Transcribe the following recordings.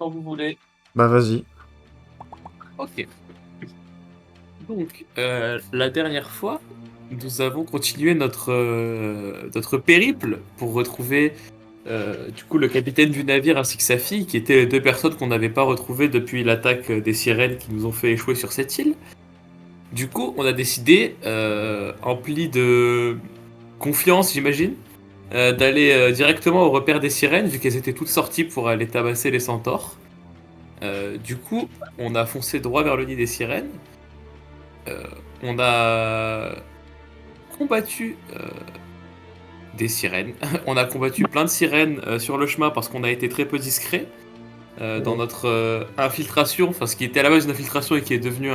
quand vous voulez. Bah vas-y. Ok. Donc, la dernière fois, nous avons continué notre périple pour retrouver du coup le capitaine du navire ainsi que sa fille, qui étaient les deux personnes qu'on n'avait pas retrouvées depuis l'attaque des sirènes qui nous ont fait échouer sur cette île. Du coup, on a décidé, empli de confiance, j'imagine, d'aller directement au repère des sirènes, vu qu'elles étaient toutes sorties pour aller tabasser les centaures. Du coup, on a foncé droit vers le nid des sirènes. Euh, on a combattu des sirènes. On a combattu plein de sirènes sur le chemin parce qu'on a été très peu discret dans notre infiltration, enfin ce qui était à la base une infiltration et qui est devenu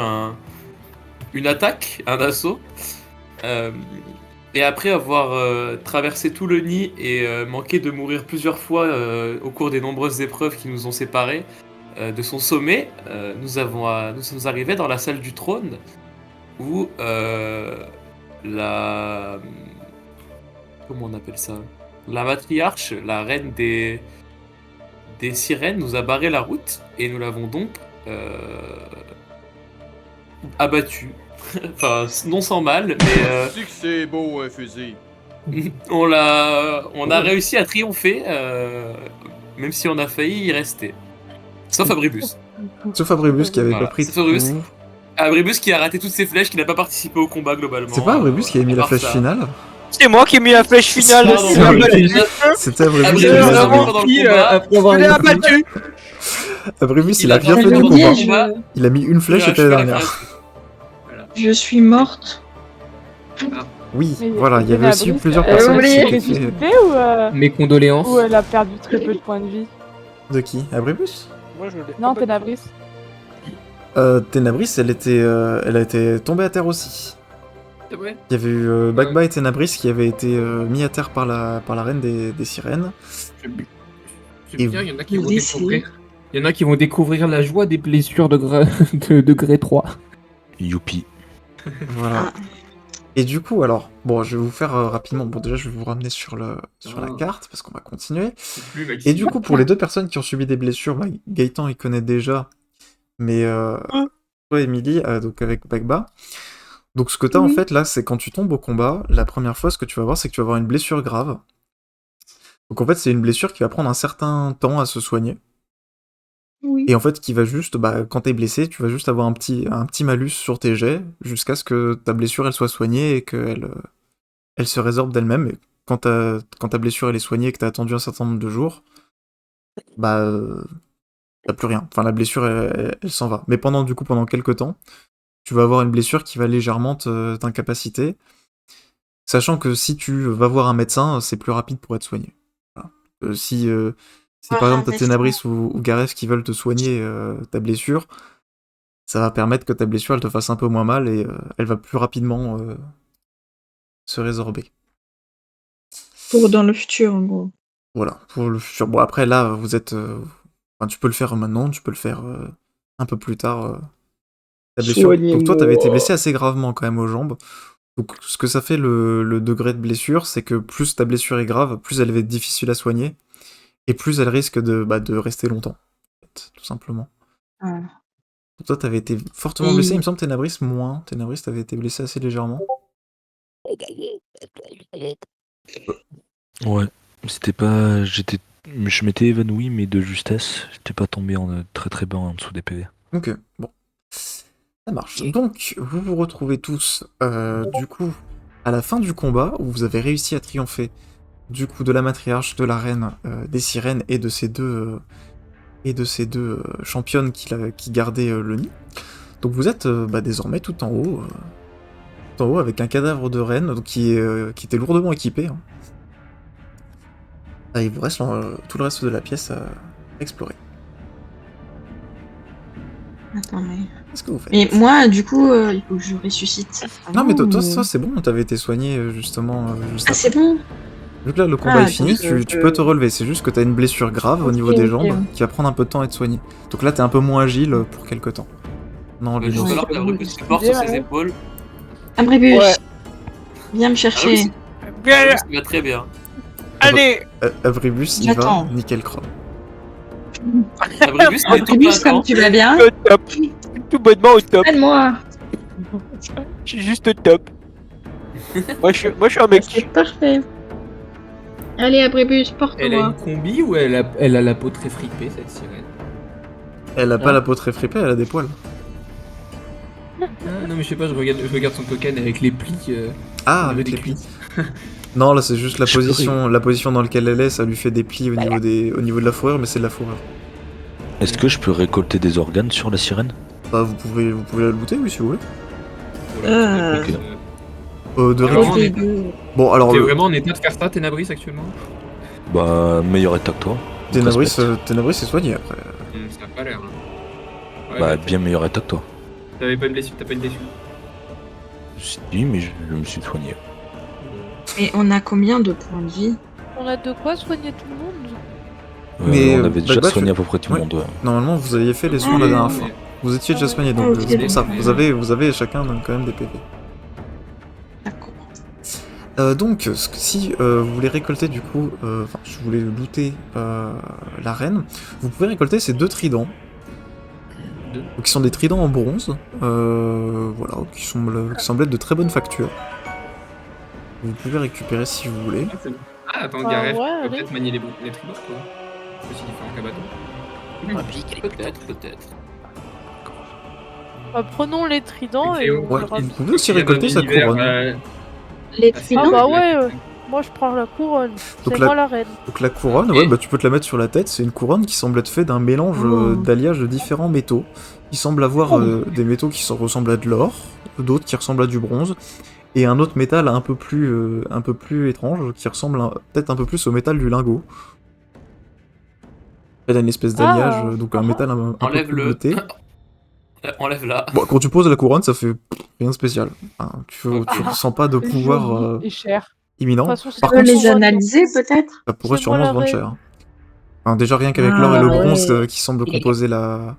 une attaque, un assaut. Euh, et après avoir traversé tout le nid et manqué de mourir plusieurs fois au cours des nombreuses épreuves qui nous ont séparés de son sommet, nous sommes arrivés dans la salle du trône où la... Comment on appelle ça? La matriarche, la reine des sirènes, nous a barré la route et nous l'avons donc abattue. Enfin, non sans mal, mais Tu sais que c'est beau un fusil. on a réussi à triompher, même si on a failli y rester. Sauf Abribus. Sauf Abribus qui avait Voilà, pas pris de sauf Abribus. coup. Abribus qui a raté toutes ses flèches, qui n'a pas participé au combat globalement. C'est pas Abribus qui avait mis à la part flèche ça. finale? C'est moi qui ai mis la flèche finale. Pardon, C'est pardon, Abribus. déjà, C'était Abribus Abribus qui avait a mis la mort flèche. pendant le combat. après avoir Je l'ai été abattu. Abribus, il Il a a bien pas fait fait du le combat. combat. Il a mis une flèche Il a et c'était la achevé la dernière. création. Je suis morte. Oui, Mais voilà, il y avait aussi Abribus, plusieurs elle personnes a qui été s'étaient fait... ressuscitée Mes condoléances. ou elle a perdu très peu de points de vie? De qui? Abribus? Moi, je l'ai Non, pas Ténabris. Ténabris, elle a été tombée à terre aussi. C'est vrai. Il y avait eu Bagba et Ténabris qui avaient été mis à terre par la reine des sirènes. C'est Et bien, il y en a qui vous vont décidez. découvrir. Il y en a qui vont découvrir la joie des blessures de degré 3. Youpi. Voilà. Et du coup, alors, bon, je vais vous faire rapidement. Bon, déjà, je vais vous ramener sur la carte parce qu'on va continuer. Et du coup, pour les deux personnes qui ont subi des blessures, bah, Gaëtan, il connaît déjà. Mais toi, Émilie, donc avec Bagba. Donc, ce que t'as en fait là, c'est quand tu tombes au combat, la première fois, ce que tu vas voir, c'est que tu vas avoir une blessure grave. Donc, en fait, c'est une blessure qui va prendre un certain temps à se soigner. Oui. Et en fait, qui va juste, bah, quand t'es blessé, tu vas juste avoir un petit malus sur tes jets jusqu'à ce que ta blessure elle soit soignée et qu'elle elle se résorbe d'elle-même. Et quand ta blessure elle est soignée et que t'as attendu un certain nombre de jours, bah, t'as plus rien. Enfin, la blessure elle s'en va. Mais pendant quelques temps, tu vas avoir une blessure qui va légèrement t'incapaciter. Sachant que si tu vas voir un médecin, c'est plus rapide pour être soigné. Voilà. Si par exemple t'as Ténabris ou Gareth qui veulent te soigner ta blessure, ça va permettre que ta blessure elle te fasse un peu moins mal et elle va plus rapidement se résorber. Pour dans le futur, en gros. Voilà, pour le futur. Bon après là, vous êtes... enfin, tu peux le faire maintenant, tu peux le faire un peu plus tard. Ta blessure. Donc toi t'avais été blessé assez gravement quand même aux jambes. Donc ce que ça fait le degré de blessure, c'est que plus ta blessure est grave, plus elle va être difficile à soigner. Et plus elle risque de rester longtemps, en fait, tout simplement. Ah. Donc toi, t'avais été fortement blessé, il me semble, Ténabris, moins. Ténabris, t'avais été blessé assez légèrement. Ouais, c'était pas. Je m'étais évanoui, mais de justesse. J'étais pas tombé très très bas en dessous des PV. Ok, bon. Ça marche. Donc, vous vous retrouvez tous, du coup, à la fin du combat, où vous avez réussi à triompher, du coup, de la matriarche, de la reine, des sirènes et de ces deux championnes qui gardaient le nid. Donc vous êtes désormais tout en haut, avec un cadavre de reine donc, qui était lourdement équipé. Hein. Ah, il vous reste tout le reste de la pièce à explorer. Attends, mais... Qu'est-ce que vous faites? Mais moi, du coup, il faut que je ressuscite. Non, mais toi, ou- ça c'est bon, t'avais été soigné justement juste Ah, après. c'est bon. Vu que là le combat est fini, donc, tu peux te relever, c'est juste que t'as une blessure grave au niveau des ok. jambes qui va prendre un peu de temps à être soignée. Donc là t'es un peu moins agile pour quelque temps. Non, Il va juste falloir qu'Abribus supporte sur ses épaules. Abribus, Ouais. viens me chercher. Bien, Ça va très bien. allez. Abribus, il va J'attends. nickel chrome. Abribus, il est tout Abribus, plein comme tu vas bien. Au top. Tout bonnement au top. Aide-moi. Je suis juste au top. Moi je suis un mec. C'est parfait. Allez, Abribus, Elle a porte-moi. une combi ou elle a la peau très fripée, cette sirène? Elle a pas la peau très fripée, elle a des poils. Ah, non, mais je sais pas, je regarde son token avec les plis. Ah, au niveau avec des les plis. cuisses. Non, là c'est juste Je peux la position dans laquelle elle est, ça lui fait des plis au niveau de la fourrure, mais c'est de la fourrure. Est-ce que je peux récolter des organes sur la sirène? Bah, vous pouvez la looter, oui, si vous voulez. Ah. Ok. De Vraiment, récolter. on est- Dégueu. Bon, alors, T'es vraiment en état de faire ça, Ténabris, actuellement? Bah, meilleur état que toi. Ténabris Respect. est soigné après. Ça a pas l'air. Hein. Ouais, Bah, mais bien meilleur état que toi. t'as pas une blessure? Si, mais je me suis soigné. Et on a combien de points de vie? On a de quoi soigner tout le monde? Mais, On avait déjà Bagbat, soigné à peu près tout le ouais. monde. Normalement, vous aviez fait les soins la dernière fois. Vous étiez déjà soigné, donc Ah, ok, c'est pour ça. d'accord. Vous avez chacun quand même des PV. D'accord. Donc, si vous voulez récolter du coup, enfin, si vous voulez looter la reine, vous pouvez récolter ces 2 tridents. Qui sont des tridents en bronze, voilà, qui semblent être de très bonne facture. Vous pouvez récupérer si vous voulez. Ah, attends, Ah, Gareth, ouais, tu peux allez. peut-être manier les tridents, quoi. C'est aussi différent qu'un bateau. Peut-être. Prenons les tridents et Cléo. on Ouais, verra. vous pouvez aussi récolter sa couronne. Les Ah, Ah tridents. bah ouais, moi je prends la couronne. Donc C'est la- moi la reine. Donc la couronne, ouais, bah tu peux te la mettre sur la tête, c'est une couronne qui semble être faite d'un mélange d'alliage de différents métaux. Il semble avoir des métaux qui ressemblent à de l'or, d'autres qui ressemblent à du bronze, et un autre métal un peu plus étrange, qui ressemble peut-être un peu plus au métal du lingot. Elle a une espèce d'alliage, donc un métal un peu plus Enlève-le. bleuté. Enlève-la. Bon, quand tu poses la couronne, ça fait rien de spécial. Enfin, tu Ok. ressens pas de pouvoir Et cher. imminent. De toute façon, Par Tu peux contre, les analyser peut-être? ça pourrait c'est moi sûrement la se vendre reine. cher. Enfin, déjà rien qu'avec Ah, l'or et le ouais. bronze qui semblent composer la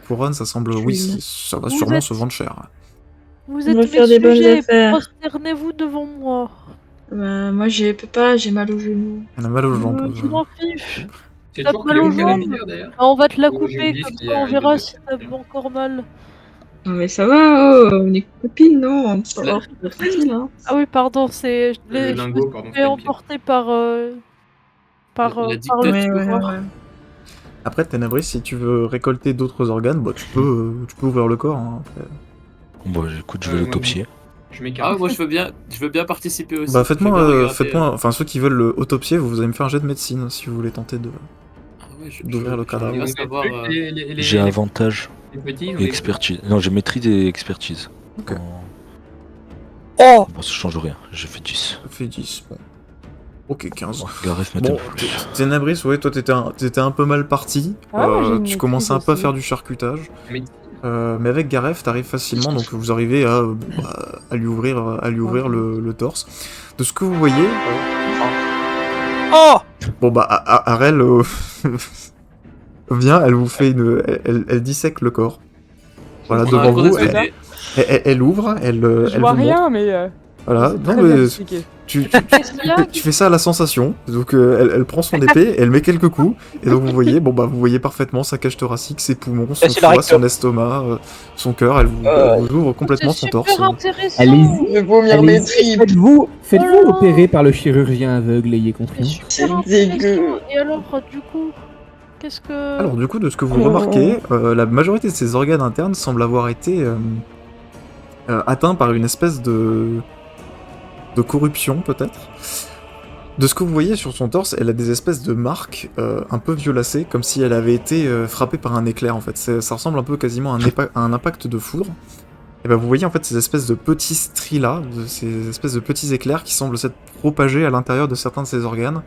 couronne, ça semble, oui, Chouine. ça va Vous sûrement êtes- se vendre cher. Vous On va êtes faire mes des bonnes sujets, affaires. prosternez-vous devant moi. Moi, je peux pas, j'ai mal aux genoux. On a mal aux jambes. Je m'en fiche. C'est T'as toujours mal Cléo aux qui a la jambes. meilleure, d'ailleurs. Ah, on va te la Oh, j'ai couper, oublié comme qu'il y ça a on une verra de- si t'as encore mal. Non mais ça va, oh, on est copines, non? C'est La- facile, hein. Ah oui, pardon, c'est. Le Je lingot, me pardon, suis c'est pas une emporté par. Par La le dictature. pouvoir. Après, Ténabris, si tu veux récolter d'autres organes, bah, tu peux ouvrir le corps. Hein, après. Bon, bah, écoute, je vais Ouais, l'autopsier. Je m'écarte. Ah, moi je veux bien participer aussi. Bah, Je veux bien regarder, faites-moi, enfin, ceux qui veulent le autopsier, vous allez me faire un jet de médecine si vous voulez tenter de. d'ouvrir le cadavre. On va savoir. J'ai avantage les petits ou et les- expertise. Non, j'ai maîtrise et expertise. Ok. Oh Bon, ça change rien, j'ai fait 10. Ça fait 10, bon. Ok, 15. Bon, Gareth m'a Bon, un peu plus. Ténabris, ouais, toi t'étais un peu mal parti. Ah ouais, j'ai une tu commençais un maîtrise peu à aussi. faire du charcutage. Mais- Mais avec Gareth, t'arrives facilement, donc vous arrivez à lui ouvrir le torse. De ce que vous voyez, Oh bon bah Arel vient, elle vous fait elle dissèque le corps. Voilà, On a devant un gros vous, respect. elle ouvre, elle Je vous vois montre. rien, mais. Voilà, c'est non très bien mais expliqué. Qu'est-ce qu'il y a tu fais ça à la sensation, donc elle prend son épée, elle met quelques coups, et donc vous voyez parfaitement sa cage thoracique, ses poumons, son c'est la foie, recto. son estomac, son cœur, elle vous ouvre complètement C'est son torse. super intéressant. Je Allez-y. vais vomir mes Allez-y. tripes. Faites-vous Oh là là. opérer par le chirurgien aveugle, ayez C'est confiance. super C'est intéressant. dégueu. Et alors, du coup, qu'est-ce que. Alors du coup, de ce que vous remarquez, la majorité de ses organes internes semblent avoir été atteints par une espèce de corruption, peut-être. De ce que vous voyez sur son torse, elle a des espèces de marques un peu violacées, comme si elle avait été frappée par un éclair, en fait. Ça ressemble un peu quasiment à un impact de foudre. Et ben vous voyez en fait ces espèces de petits stries-là, ces espèces de petits éclairs qui semblent s'être propagés à l'intérieur de certains de ses organes,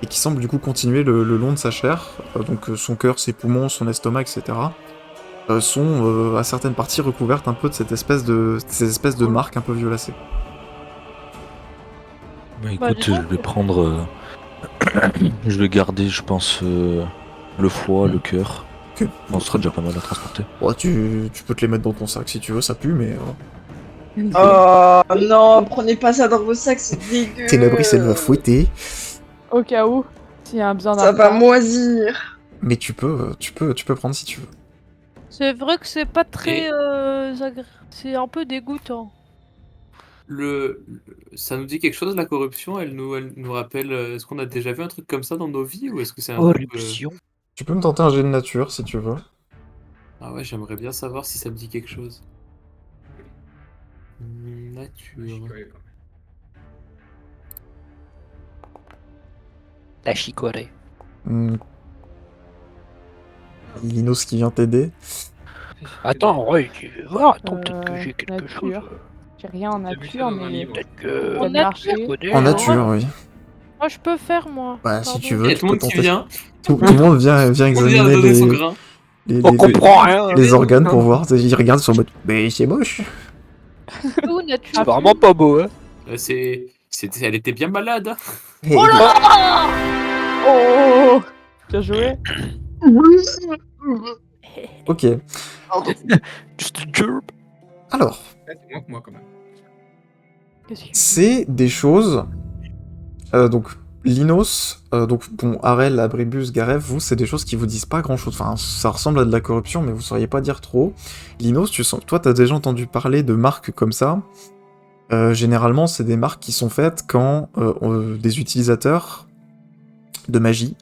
et qui semblent du coup continuer le long de sa chair, donc son cœur, ses poumons, son estomac, etc. Sont à certaines parties recouvertes un peu de ces espèces de marques un peu violacées. Bah Bah, écoute, dis donc. je vais prendre. Je vais garder, je pense, le foie, le cœur. Ok. Bon, ce sera déjà pas mal à transporter. Ouais, tu peux te les mettre dans ton sac si tu veux, ça pue, mais... Oh non, prenez pas ça dans vos sacs, c'est dégueu. Ténabris, elle va fouetter. Au cas où, s'il y a un besoin Ça d'un va repas. moisir. Mais tu peux prendre si tu veux. C'est vrai que c'est pas très c'est un peu dégoûtant. Ça nous dit quelque chose, la corruption? Elle nous rappelle. Est-ce qu'on a déjà vu un truc comme ça dans nos vies ou est-ce que c'est un truc. Corruption. Tu peux me tenter un jet de nature si tu veux. Ah ouais, j'aimerais bien savoir si ça me dit quelque chose. Nature. La chicorée. Hmm. Linos qui vient t'aider. Attends, ouais, tu veux voir. Attends, peut-être que j'ai quelque chose. nature. J'ai rien en nature, mais Peut-être que. En ça marché. nature. En nature, oui. Moi, je peux faire, moi. Bah, si Pardon. tu veux, Il y a tu tout le peux monde qui tenter. vient. Tout le monde vient On vient examiner donner son grain. On comprend rien. les organes pour voir. Ils regardent sur le mode. Mais c'est moche. Ou nature. C'est vraiment pas beau, hein. Elle était bien malade. Hein. Oh là Oh, bien joué. Ok. Just a gerb. Alors, C'est moins que moi quand même. Qu'est-ce que- c'est des choses. Donc, Linos, donc bon, Arel, Abribus, Gareth, vous, c'est des choses qui vous disent pas grand-chose. Enfin, ça ressemble à de la corruption, mais vous sauriez pas dire trop. Linos, toi, t'as déjà entendu parler de marques comme ça. Généralement, c'est des marques qui sont faites quand des utilisateurs de magie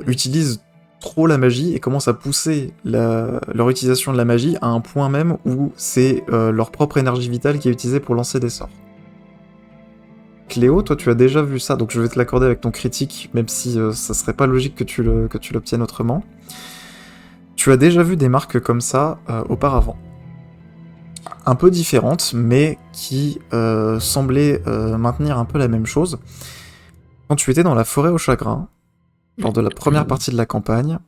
utilisent trop la magie et commencent à pousser leur utilisation de la magie à un point même où c'est leur propre énergie vitale qui est utilisée pour lancer des sorts. Cléo, toi tu as déjà vu ça, donc je vais te l'accorder avec ton critique, même si ça serait pas logique que tu l'obtiennes autrement. Tu as déjà vu des marques comme ça auparavant. Un peu différentes, mais qui semblaient maintenir un peu la même chose. Quand tu étais dans la forêt au chagrin, lors de la première partie de la campagne,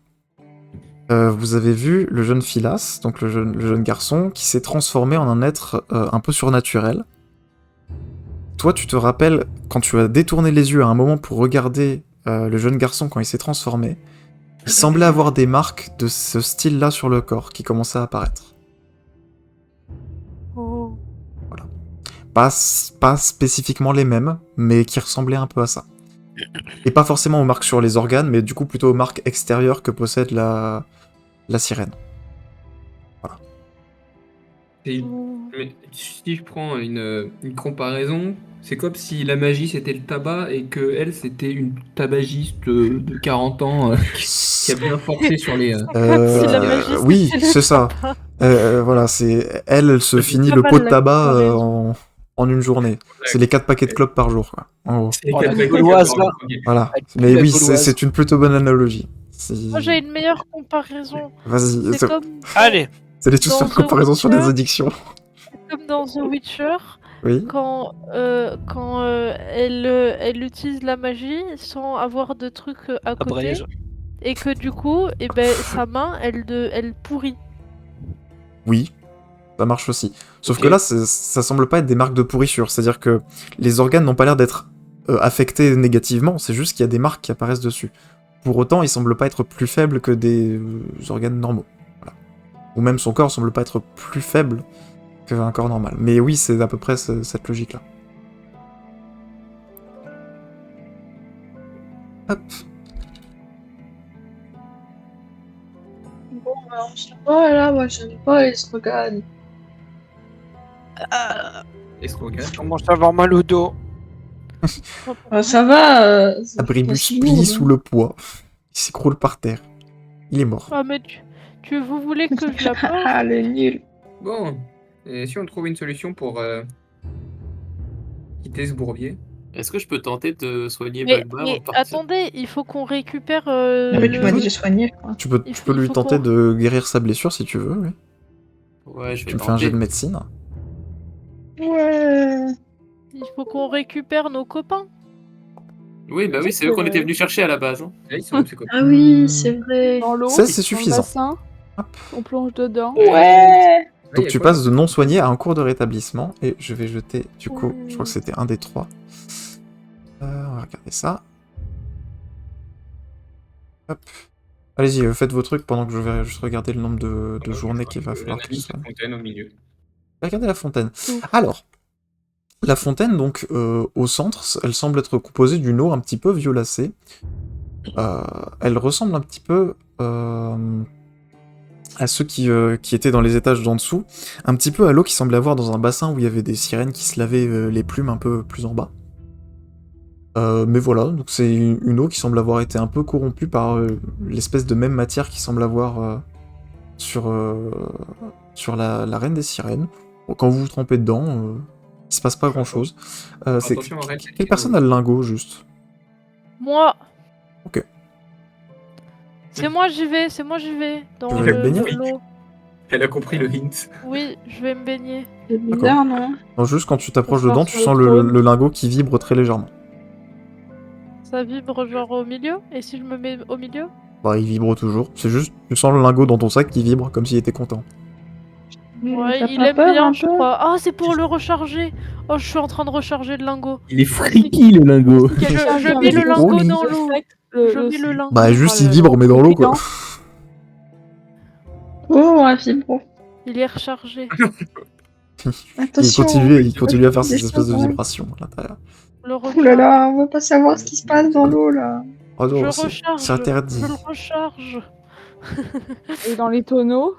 vous avez vu le jeune Philas, donc le jeune garçon, qui s'est transformé en un être un peu surnaturel. Toi, tu te rappelles, quand tu as détourné les yeux à un moment pour regarder le jeune garçon quand il s'est transformé, il semblait avoir des marques de ce style-là sur le corps qui commençaient à apparaître. Oh. Pas spécifiquement les mêmes, mais qui ressemblaient un peu à ça. Et pas forcément aux marques sur les organes, mais du coup plutôt aux marques extérieures que possède la sirène. Voilà. Mais si je prends une comparaison, c'est comme si la magie c'était le tabac et que elle c'était une tabagiste de 40 ans qui a bien forcé sur les. Si la magie, Oui, c'était le c'est ça. tabac. Voilà, c'est elle se finit le pas pot mal de la tabac comparaison. en une journée. C'est les 4 paquets de clopes par jour, quoi. En gros. C'est les Oh, quatre la mecs gauloise, qui là. Voilà. Avec Mais la oui, gauloise. c'est une plutôt bonne analogie. Moi, j'ai une meilleure comparaison. Vas-y, C'est comme, Allez. vous allez tous dans faire The comparaison sur des Witcher. addictions. comme dans The Witcher, Oui. quand elle utilise la magie sans avoir de trucs à côté, Abrège. et que du coup, eh ben, sa main, elle pourrit. Oui, ça marche aussi. Sauf Ok. que là, ça semble pas être des marques de pourrissure. C'est-à-dire que les organes n'ont pas l'air d'être affectés négativement, c'est juste qu'il y a des marques qui apparaissent dessus. Pour autant, il semble pas être plus faible que des organes normaux. Voilà. Ou même son corps semble pas être plus faible qu'un corps normal. Mais oui, c'est à peu près cette logique-là. Hop. Bon, alors ça va là, moi j'aime pas les slogans. Est-ce qu'on regarde Je commence à avoir mal au dos. Ça va. Abribus plie sous le poids. Il s'écroule par terre. Il est mort. Ah, mais vous voulez que je la porte? Ah, le nul. Bon, et si on trouve une solution pour quitter ce bourbier? Est-ce que je peux tenter de soigner Mais, Bagba avant mais de partir? attendez, il faut qu'on récupère Non, mais tu m'as dit de soigner quoi. Tu peux Il lui faut tenter qu'on- de guérir sa blessure si tu veux. Oui. Ouais, je vais Tu me fais un jet tenter. de médecine. Ouais. il faut qu'on récupère nos copains. Oui, bah oui, c'est eux qu'on était venus chercher à la base. Hein. Là, ils sont où, ces copains? Ah oui, c'est vrai. Dans l'eau, 16, c'est dans le suffisant. bassin, Hop. on plonge dedans. Ouais. Ouais, Donc y a tu quoi, passes de non soigné à un cours de rétablissement. Et je vais jeter, du coup, je crois que c'était un des 3. On va regarder ça. Hop. Allez-y, faites vos trucs pendant que je vais juste regarder le nombre de journées qu'il va falloir que tu L'analyse de soignes. fontaine au milieu. Regardez la fontaine. Alors, la fontaine, donc, au centre, elle semble être composée d'une eau un petit peu violacée. Elle ressemble un petit peu à ceux qui étaient dans les étages d'en dessous, un petit peu à l'eau qu'il semblait avoir dans un bassin où il y avait des sirènes qui se lavaient les plumes un peu plus en bas. Mais voilà, donc c'est une eau qui semble avoir été un peu corrompue par l'espèce de même matière qui semble avoir sur la reine des sirènes. Bon, quand vous vous trempez dedans, il se passe pas grand chose. Attention, arrête. Quelle personne a le lingot juste? Moi. Ok. C'est moi j'y vais, dans Tu veux te baigner l'eau. Elle a compris le hint. Oui, je vais me baigner. C'est bizarre, non? Non, juste quand tu t'approches Ça dedans, sort tu sur sens le trône. le lingot qui vibre très légèrement. Ça vibre genre au milieu? Et si je me mets au milieu? Bah, il vibre toujours. C'est juste, tu sens le lingot dans ton sac qui vibre comme s'il était content. Ouais, T'as il pas aime peur, bien, un je peu crois. Ah, c'est pour le recharger. Oh, je suis en train de recharger le lingot. Il est freaky le lingot. Je mets le Oh, lingot lui. dans l'eau. Je mets le lingot. Bah, juste il vibre, mais dans l'eau quoi. Oh, un vibro. Il est rechargé. Attention. Il continue à faire ces espèces de Descends, vibrations à l'intérieur. Le Ouh là là, on va pas savoir ce qui se passe dans l'eau là. Oh non, Je c'est recharge. interdit. Je le recharge. Et dans les tonneaux,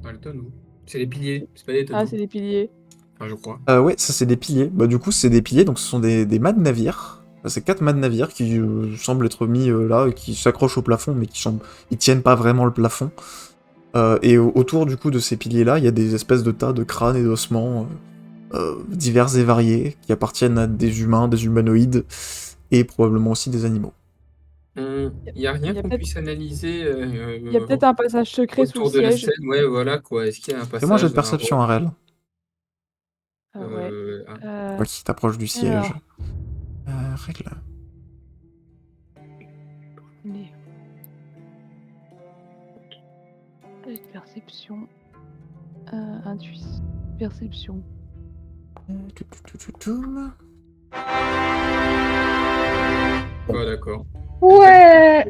Dans le tonneau. C'est les piliers, c'est pas des tonneaux. ah, c'est des piliers. Enfin, je crois. Ouais, ça c'est des piliers. Bah, du coup, c'est des piliers, donc ce sont des mâts de navires. Enfin, c'est 4 mâts de navires qui semblent être mis là et qui s'accrochent au plafond, mais ils tiennent pas vraiment le plafond. Et autour du coup de ces piliers-là, il y a des espèces de tas de crânes et d'ossements divers et variés qui appartiennent à des humains, des humanoïdes et probablement aussi des animaux. Il y a rien y a qu'on peut-être- puisse analyser Il y a peut-être un passage secret sous le autour de la siège. scène. Ouais, voilà quoi. Est-ce qu'il y a un passage? Fais-moi un jet de un perception, rôle Arel. Ouais. Toi qui t'approche du siège. alors. Règle. Mais- Perception. Intuition. Perception. Oh, d'accord. Ouais.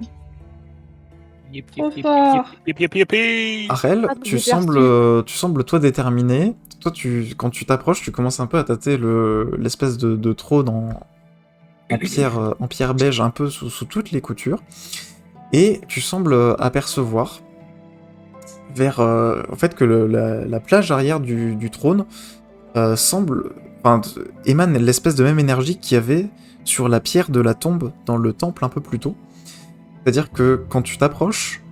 Yip, Trop yip, yip, fort. yip, yip, yip, yip. Arel, Ah, tu j'ai sembles toi déterminé. Toi, quand tu t'approches, tu commences un peu à tâter l'espèce de trône en pierre beige, un peu sous toutes les coutures. Et tu sembles apercevoir vers en fait que la plage arrière du trône émane l'espèce de même énergie qu'il y avait sur la pierre de la tombe dans le temple un peu plus tôt. C'est-à-dire que quand tu t'approches,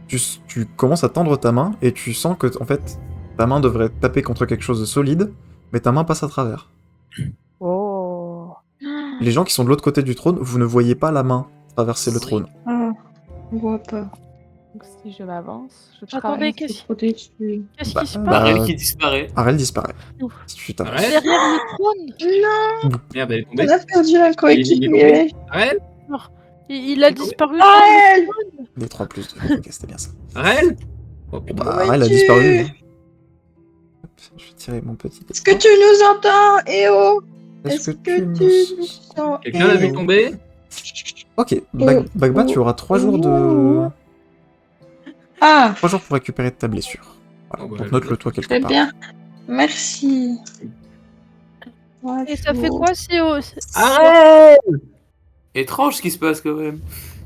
tu commences à tendre ta main et tu sens que en fait ta main devrait taper contre quelque chose de solide, mais ta main passe à travers. Oh. Les gens qui sont de l'autre côté du trône, vous ne voyez pas la main traverser le trône. Ah, on voit pas. Donc si je m'avance, je Attendez, travaille. qu'est-ce Protégé. qui Bah, se passe? bah, Arel qui disparaît. Arel disparaît. Ouf. Si tu t'avances. Arrête. Derrière le trône? Merde, elle est tombée. On a perdu un coéquipier. Arrête. Il a disparu. Arel. Des 3 plus 2. Ok, c'était bien ça. Arrête. Oh Bon, putain. bah, Où Arel a es-tu? disparu. Hop, je vais tirer mon petit. Est-ce que tu nous entends, Eh oh? Est-ce que tu me nous entends? Quelqu'un l'a vu tomber? Ok, Bagba, tu auras 3 jours de. Ah, 3 jours pour récupérer de ta blessure. Voilà, Oh, bah, donc note-le toi quelque très part. bien. Merci. Et ça fait quoi si... Arrête. Étrange ce qui se passe quand même.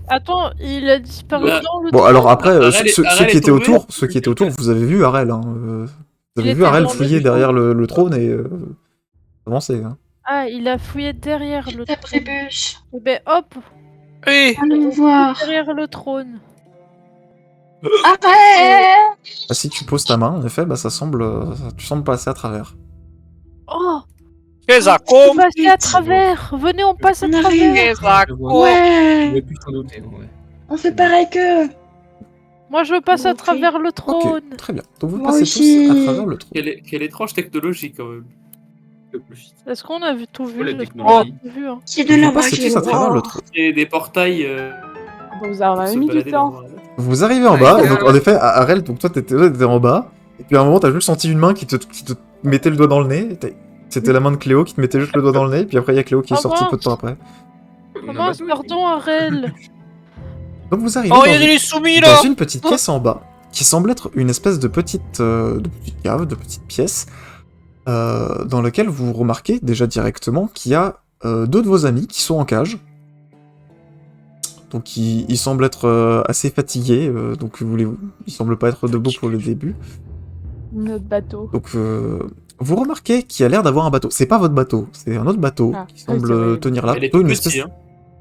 Attends, il a disparu Bah, dans le Bon, trône. alors après, Arel ceux Arel qui est étaient tombé. autour, vous avez vu Arel. Hein, vous Il avez vu était Arel dans le fouiller trône. derrière le trône et avancer. Hein. Ah, il a fouillé derrière le La trône. prébuche. Et ben hop, Oui. Allons voir. derrière le trône. Arrête. Bah, si tu poses ta main, en effet, bah, tu sembles passer à travers. Oh, Qu'est-ce à on passe à travers. Venez, on passe à On arrive. travers. Qu'est-ce à Je Ouais. vais plus s'en douter. Ouais. On fait pareil que. Moi, je passe à Ok. travers le Ok, trône. très bien. Donc vous Moi passez aussi. tous à travers le trône. Quelle étrange technologie quand même. Est-ce qu'on a tout vu? Oh, la J'espère technologie. qu'on a tout vu, hein. C'est de la Vous passez magie. tous à travers le trône. Et des portails. Vous avez pour mis se du balader temps. dans la- Vous arrivez en bas, et donc en effet, Arel, donc toi t'étais en bas, et puis à un moment t'as juste senti une main qui te mettait le doigt dans le nez, c'était la main de Cléo qui te mettait juste le doigt dans le nez, et puis après il y a Cléo qui est Ah sortie bon peu de temps après. Comment? Pardon, Arel. Donc vous arrivez Oh, il y a dans, des soumis là. dans une petite pièce en bas, qui semble être une espèce de petite cave, de petite pièce, dans laquelle vous remarquez déjà directement qu'il y a 2 de vos amis qui sont en cage, Donc il semble être assez fatigué, donc il semble pas être debout pour le début. Notre bateau. Donc vous remarquez qu'il a l'air d'avoir un bateau. C'est pas votre bateau, c'est un autre bateau Ah, qui oui, semble c'est vrai. tenir là. Elle est Plutôt tout une petit, espèce, hein.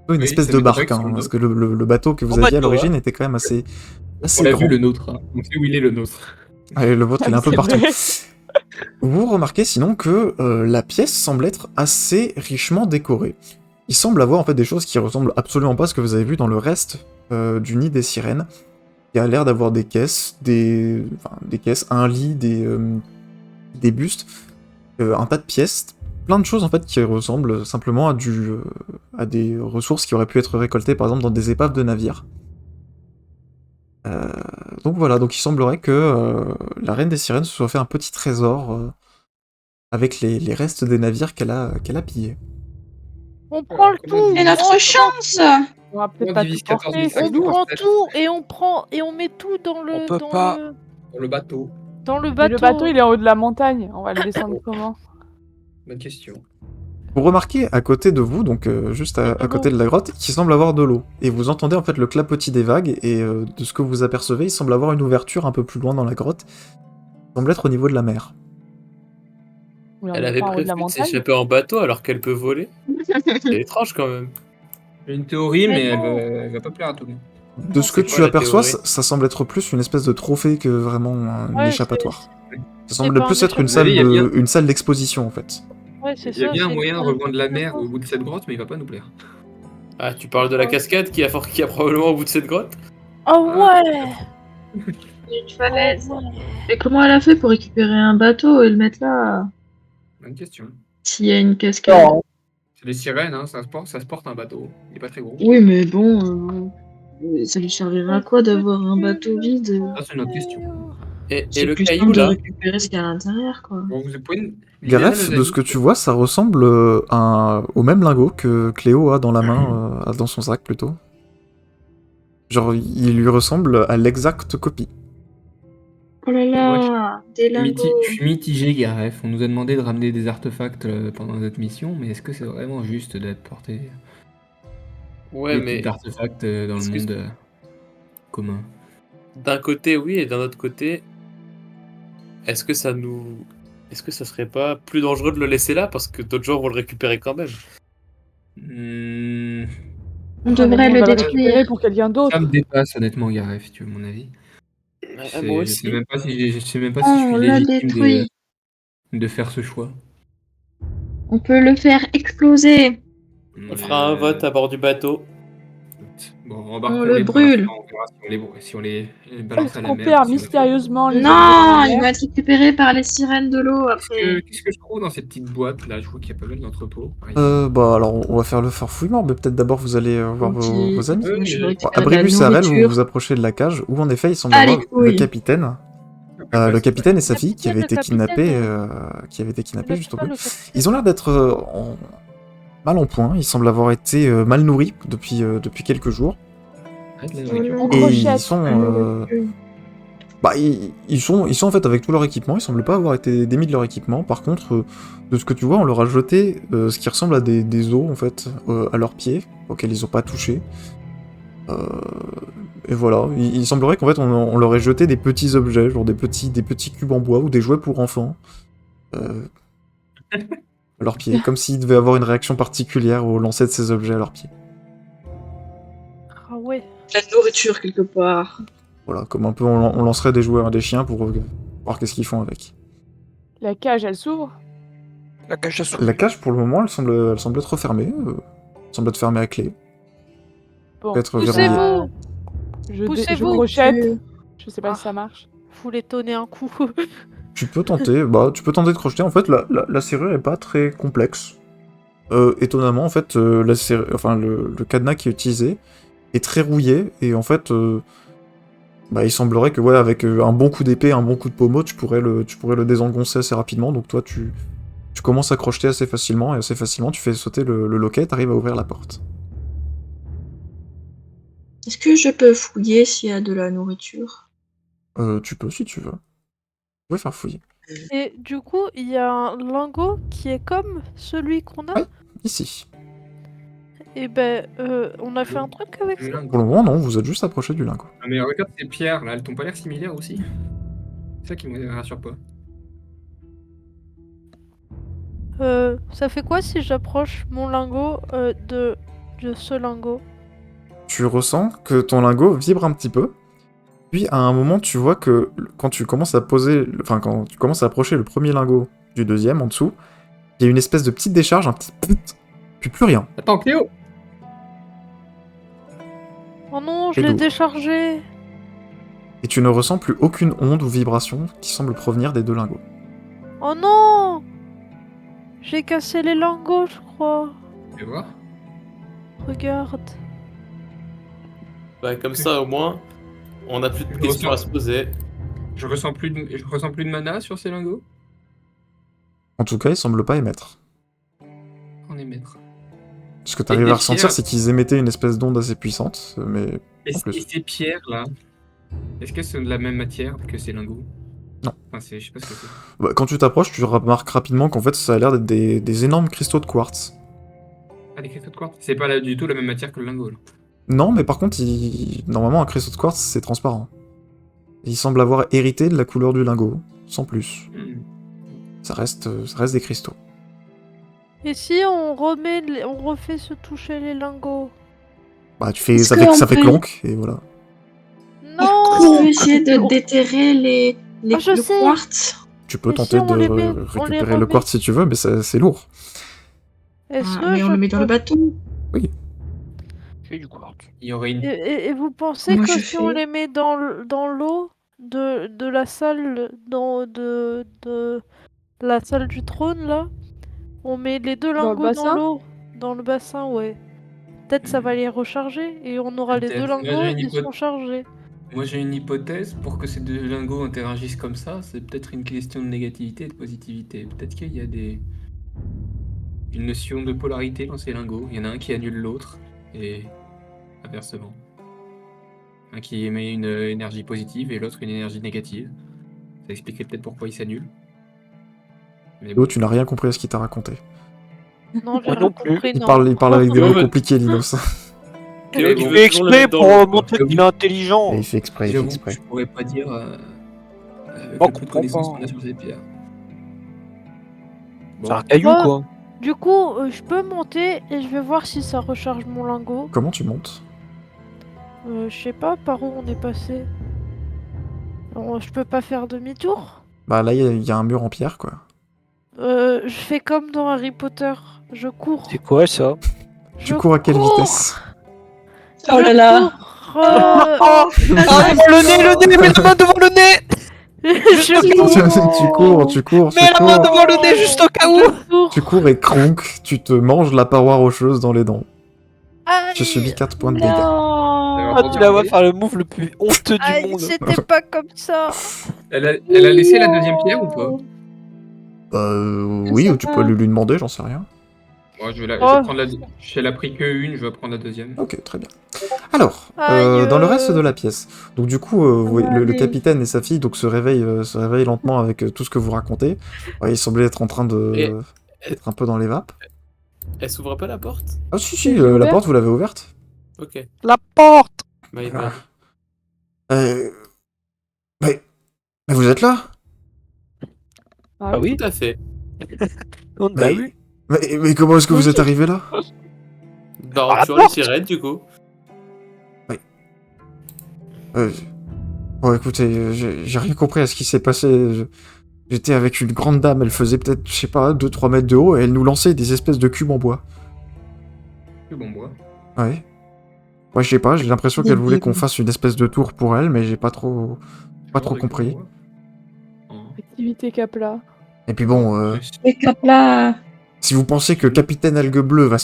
plutôt une Oui, espèce ça de m'étonnerait barque, que ce soit hein, le parce que le bateau que vous Bon aviez à bateau, l'origine était quand même assez On l'a grand. vu le nôtre, hein. On sait où il est le nôtre. Allez, le vôtre, il est un peu C'est partout. vrai. Vous remarquez sinon que la pièce semble être assez richement décorée. Il semble avoir en fait des choses qui ressemblent absolument pas à ce que vous avez vu dans le reste du nid des sirènes. Il y a l'air d'avoir des caisses, des caisses, un lit, des bustes, un tas de pièces, plein de choses en fait qui ressemblent simplement à des ressources qui auraient pu être récoltées par exemple dans des épaves de navires. Donc voilà, donc il semblerait que la reine des sirènes se soit fait un petit trésor avec les restes des navires qu'elle a pillés. On prend le Comment tout. Et notre chance! On va peut-être On pas divise tout 14 porter, c'est On lourd. prend tout et on met tout dans On le peut pas. Pour le bateau. dans le Mais bateau. le bateau, il est en haut de la montagne. On va le descendre comment? Bonne question. Vous remarquez à côté de vous, donc juste à côté de la grotte, qu'il semble avoir de l'eau. Et vous entendez en fait le clapotis des vagues, et de ce que vous apercevez, il semble avoir une ouverture un peu plus loin dans la grotte. Il semble être au niveau de la mer. Oui, on Elle est avait pas en haut de prévu la de montagne. s'échapper en bateau alors qu'elle peut voler. C'est étrange quand même. J'ai une théorie, Mais mais elle non. elle va pas plaire à tout le monde. De ce que c'est tu quoi la aperçois, théorie ça semble être plus une espèce de trophée que vraiment un Ouais, échappatoire. Ça c'est semble pas plus un être une échappatoire. salle une salle d'exposition en fait. Ouais, c'est Il y a ça. bien un c'est moyen de pas- rejoindre la mer au bout de cette grotte, mais il va pas nous plaire. Ah, tu parles de la cascade qui a probablement au bout de cette grotte? Oh ouais. Une falaise. Oh ouais. Et comment elle a fait pour récupérer un bateau et le mettre là? Bonne question. S'il y a une cascade. C'est les sirènes, hein, ça se porte un bateau. Il est pas très gros. Oui, mais bon, ça lui servira à quoi d'avoir un bateau vide? Ça, c'est une autre question. Et C'est le plus caillou simple de là? récupérer ce qu'il y a à l'intérieur, quoi. Bon, vous pouvez libérer Garef, nos de amis. ce que tu vois, ça ressemble au même lingot que Cléo a dans la main, dans son sac plutôt. Genre, il lui ressemble à l'exacte copie. Oh là là, des lingots. Je suis mitigé, Garef. On nous a demandé de ramener des artefacts pendant notre mission, mais est-ce que c'est vraiment juste d'apporter Ouais, des mais types d'artefacts dans le Excuse- monde commun? d'un côté, oui, et d'un autre côté, est-ce que ça serait pas plus dangereux de le laisser là parce que d'autres gens vont le récupérer quand même? Hmm, On devrait On le va détruire. récupérer pour quelqu'un d'autre. Ça me dépasse honnêtement, Garef, si tu veux mon avis. Moi Je aussi. sais même pas si je sais même pas si je On suis l'a légitime détruit. de faire ce choix. On peut le faire exploser. On fera un vote à bord du bateau. Bon, On le brûle. On verra si on les balance Est-ce à la qu'on mer. perd si on les- mystérieusement les Non, objets dans la il mer va être récupéré par les sirènes de l'eau après. Qu'est-ce que je trouve dans ces petites boîtes là? Je vois qu'il y a pas mal d'entrepôts. par ici. Bah alors, on va faire le farfouillement, mais peut-être d'abord vous allez voir vos amis. Moi, je vais Bon, récupérer Bon, de la Abribus et Arel, vous nourriture. vous approchez de la cage, où en effet il semble y Ah, avoir les couilles. le capitaine. Le capitaine et sa fille qui avaient été kidnappés, justement. Ils ont l'air d'être mal en point, ils semblent avoir été mal nourris depuis quelques jours. Arrête la Oh nourriture. là On Et là. crochette. ils sont, ils sont en fait avec tout leur équipement, ils semblent pas avoir été démis de leur équipement. Par contre, de ce que tu vois, on leur a jeté ce qui ressemble à des os en fait à leurs pieds, auxquels ils ont pas touché. Et voilà, il semblerait qu'en fait on leur ait jeté des petits objets, genre des petits cubes en bois ou des jouets pour enfants à leurs pieds, comme s'ils devaient avoir une réaction particulière au lancer de ces objets à leurs pieds. Ah ouais. La nourriture quelque part. Voilà, comme un peu on lancerait des jouets à des chiens pour voir qu'est-ce qu'ils font avec. La cage, elle s'ouvre. La cage à souris. La cage pour le moment elle semble être fermée, elle semble être fermée à clé. Bon. Peut-être Poussez-vous. verrouillée. Je Poussez-vous. crochette. Je sais pas si ça marche. Faut les tonner un coup. Tu peux tenter de crocheter. En fait, la serrure est pas très complexe. Étonnamment, en fait, le cadenas qui est utilisé est très rouillé, et en fait, il semblerait que, ouais, avec un bon coup d'épée, un bon coup de pommeau, tu pourrais le désengoncer assez rapidement. Donc toi, tu commences à crocheter assez facilement, et assez facilement, tu fais sauter le loquet, t'arrives à ouvrir la porte. Est-ce que je peux fouiller s'il y a de la nourriture? Tu peux, si tu veux. Vous pouvez faire fouiller. Et du coup, il y a un lingot qui est comme celui qu'on a. Ouais. Ici. Et ben, on a fait un truc avec ça. Pour le moment, non, vous êtes juste approché du lingot. Ah, mais regarde ces pierres là, elles t'ont pas l'air similaires aussi? C'est ça qui me rassure pas. Ça fait quoi si j'approche mon lingot de ce lingot? Tu ressens que ton lingot vibre un petit peu. Puis à un moment, tu vois que quand tu commences à quand tu commences à approcher le premier lingot du deuxième en dessous, il y a une espèce de petite décharge, un petit put, puis plus rien. Attends, Cléo! Oh non, je Et l'ai d'où déchargé. Et tu ne ressens plus aucune onde ou vibration qui semble provenir des deux lingots. Oh non! J'ai cassé les lingots, je crois. Tu vas voir? Regarde. Bah, comme ça, au moins, on n'a plus de Je questions ressens- à se poser. Je ressens plus de mana sur ces lingots? En tout cas, ils semblent pas émettre. On est maître. Ce que tu Et arrives des à ressentir, pierres. c'est qu'ils émettaient une espèce d'onde assez puissante, mais Et, en plus. et ces pierres là, est-ce qu'elles sont de la même matière que ces lingots? Non. Enfin, je sais pas ce que c'est. Bah, quand tu t'approches, tu remarques rapidement qu'en fait, ça a l'air d'être des énormes cristaux de quartz. Ah, des cristaux de quartz? C'est pas du tout la même matière que le lingot là. Non, mais par contre, normalement, un cristaux de quartz, c'est transparent. Il semble avoir hérité de la couleur du lingot, sans plus. Hmm. Ça reste des cristaux. Et si on refait se toucher les lingots? Bah, tu fais, Est-ce ça qu'on fait peut- clonk, et voilà. On peut Non! essayer de déterrer Ah, je le sais. quartz. Tu peux Et tenter si on de les met- on les récupérer le remet quartz si tu veux, mais c'est lourd. Est-ce Ah, que mais on je le met dans le peux- bateau. Fais du quartz. Il y aurait une. Et vous pensez Moi, que je si on fais. les met dans l'eau de la salle de la salle du trône là, on met les deux Dans le lingots dans bassin? l'eau, dans le bassin, ouais. Peut-être ça va les recharger et on aura les deux Peut-être. Moi, lingots, j'ai une ils seront chargés. Moi j'ai une hypothèse pour que ces deux lingots interagissent comme ça, c'est peut-être une question de négativité et de positivité. Peut-être qu'il y a une notion de polarité dans ces lingots. Il y en a un qui annule l'autre et inversement. Un qui émet une énergie positive et l'autre une énergie négative. Ça expliquerait peut-être pourquoi ils s'annulent. Mais Léo, tu n'as rien compris à ce qu'il t'a raconté. Non, j'ai Moi rien non plus. compris, Il non. parle avec des Ouais, mots ouais. compliqués, Linos. Cléo, Mais tu bon, veux Il fait toujours le exprès mettre dans pour l'eau, montrer quoi. qu'il est intelligent. Et il fait exprès, j'avoue que je pourrais pas dire avec Oh, le peu de connaissances comprends qu'on a sur ces pierres. C'est un Bon, caillou, Ouais. quoi. Du coup, je peux monter et je vais voir si ça recharge mon lingot. Comment tu montes? Je sais pas par où on est passé. Je peux pas faire demi-tour? Bah là, il y a un mur en pierre, quoi. Je fais comme dans Harry Potter. Je cours. C'est quoi ça? Tu cours à quelle vitesse? Oh là là. Cours, Oh, le nez, mets la main devant le nez! Tu cours. Mets la main devant le nez juste au cas où! Je cours. Tu cours et cronk, tu te manges la paroi rocheuse dans les dents. Aïe. Tu subis 4 points de dégâts. Non. Ah, tu la vois faire le move le plus honteux du Aïe, monde. c'était pas comme ça. elle a laissé la deuxième pierre ou pas? Oui, Ça ou tu va. peux lui demander, j'en sais rien. Moi, je vais Oh. prendre elle a pris que une, je vais prendre la deuxième. Ok, très bien. Alors, Aïe, dans le reste de la pièce, donc du coup, vous voyez, le Allez. capitaine et sa fille donc se réveillent lentement avec tout ce que vous racontez. Ouais, ils semblaient être en train Et- d'être un peu dans les vapes. Elle s'ouvre pas la porte? Ah si, Elle est la ouverte porte vous l'avez ouverte. Ok. La porte! Bah, il va. Euh... Mais vous êtes là? Ah Ah oui? Tout à fait. On Mais- l'a vu. mais comment est-ce que vous êtes arrivé là? Bah, Ah, la en tuant les porte. sirènes, du coup. Bon, écoutez, j'ai rien compris à ce qui s'est passé. J'étais avec une grande dame, elle faisait peut-être, je sais pas, 2-3 mètres de haut, et elle nous lançait des espèces de cubes en bois. Que bon bois. Ouais. Ouais, je sais pas, j'ai l'impression Des qu'elle voulait cubes. qu'on fasse une espèce de tour pour elle, mais j'ai pas trop compris. Activité Capla. Et puis bon, Les caplas. si vous pensez que Capitaine Algue Bleue va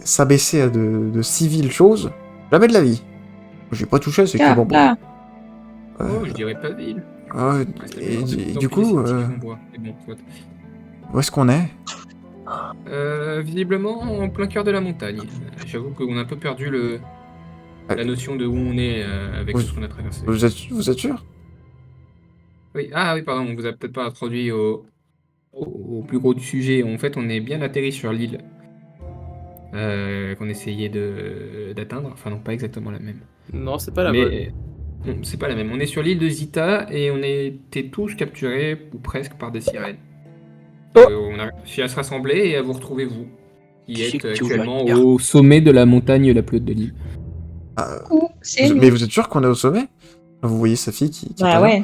s'abaisser à de si viles choses, jamais de la vie. J'ai pas touché à ces cubes en bois. Caplas. Oh, je dirais pas ville. Ouais, et du coup, où est-ce qu'on est? Visiblement en plein cœur de la montagne. J'avoue qu'on a un peu perdu la notion de où on est avec Oui. tout ce qu'on a traversé. Vous êtes sûr? Oui, oui, pardon, on vous a peut-être pas introduit au plus gros du sujet. En fait, on est bien atterri sur l'île. qu'on essayait d'atteindre. Enfin non, pas exactement la même. Non, c'est pas la bonne. Mais non, c'est pas la même. On est sur l'île de Zita et on était tous capturés, ou presque, par des sirènes. On a réussi à se rassembler et à vous retrouver, vous, qui Qui c'est êtes que tu ouvres la actuellement guerre au sommet de la montagne la plus haute de l'île. C'est Mais vous êtes sûr qu'on est au sommet? Vous voyez sa fille qui est Bah pas là. ouais.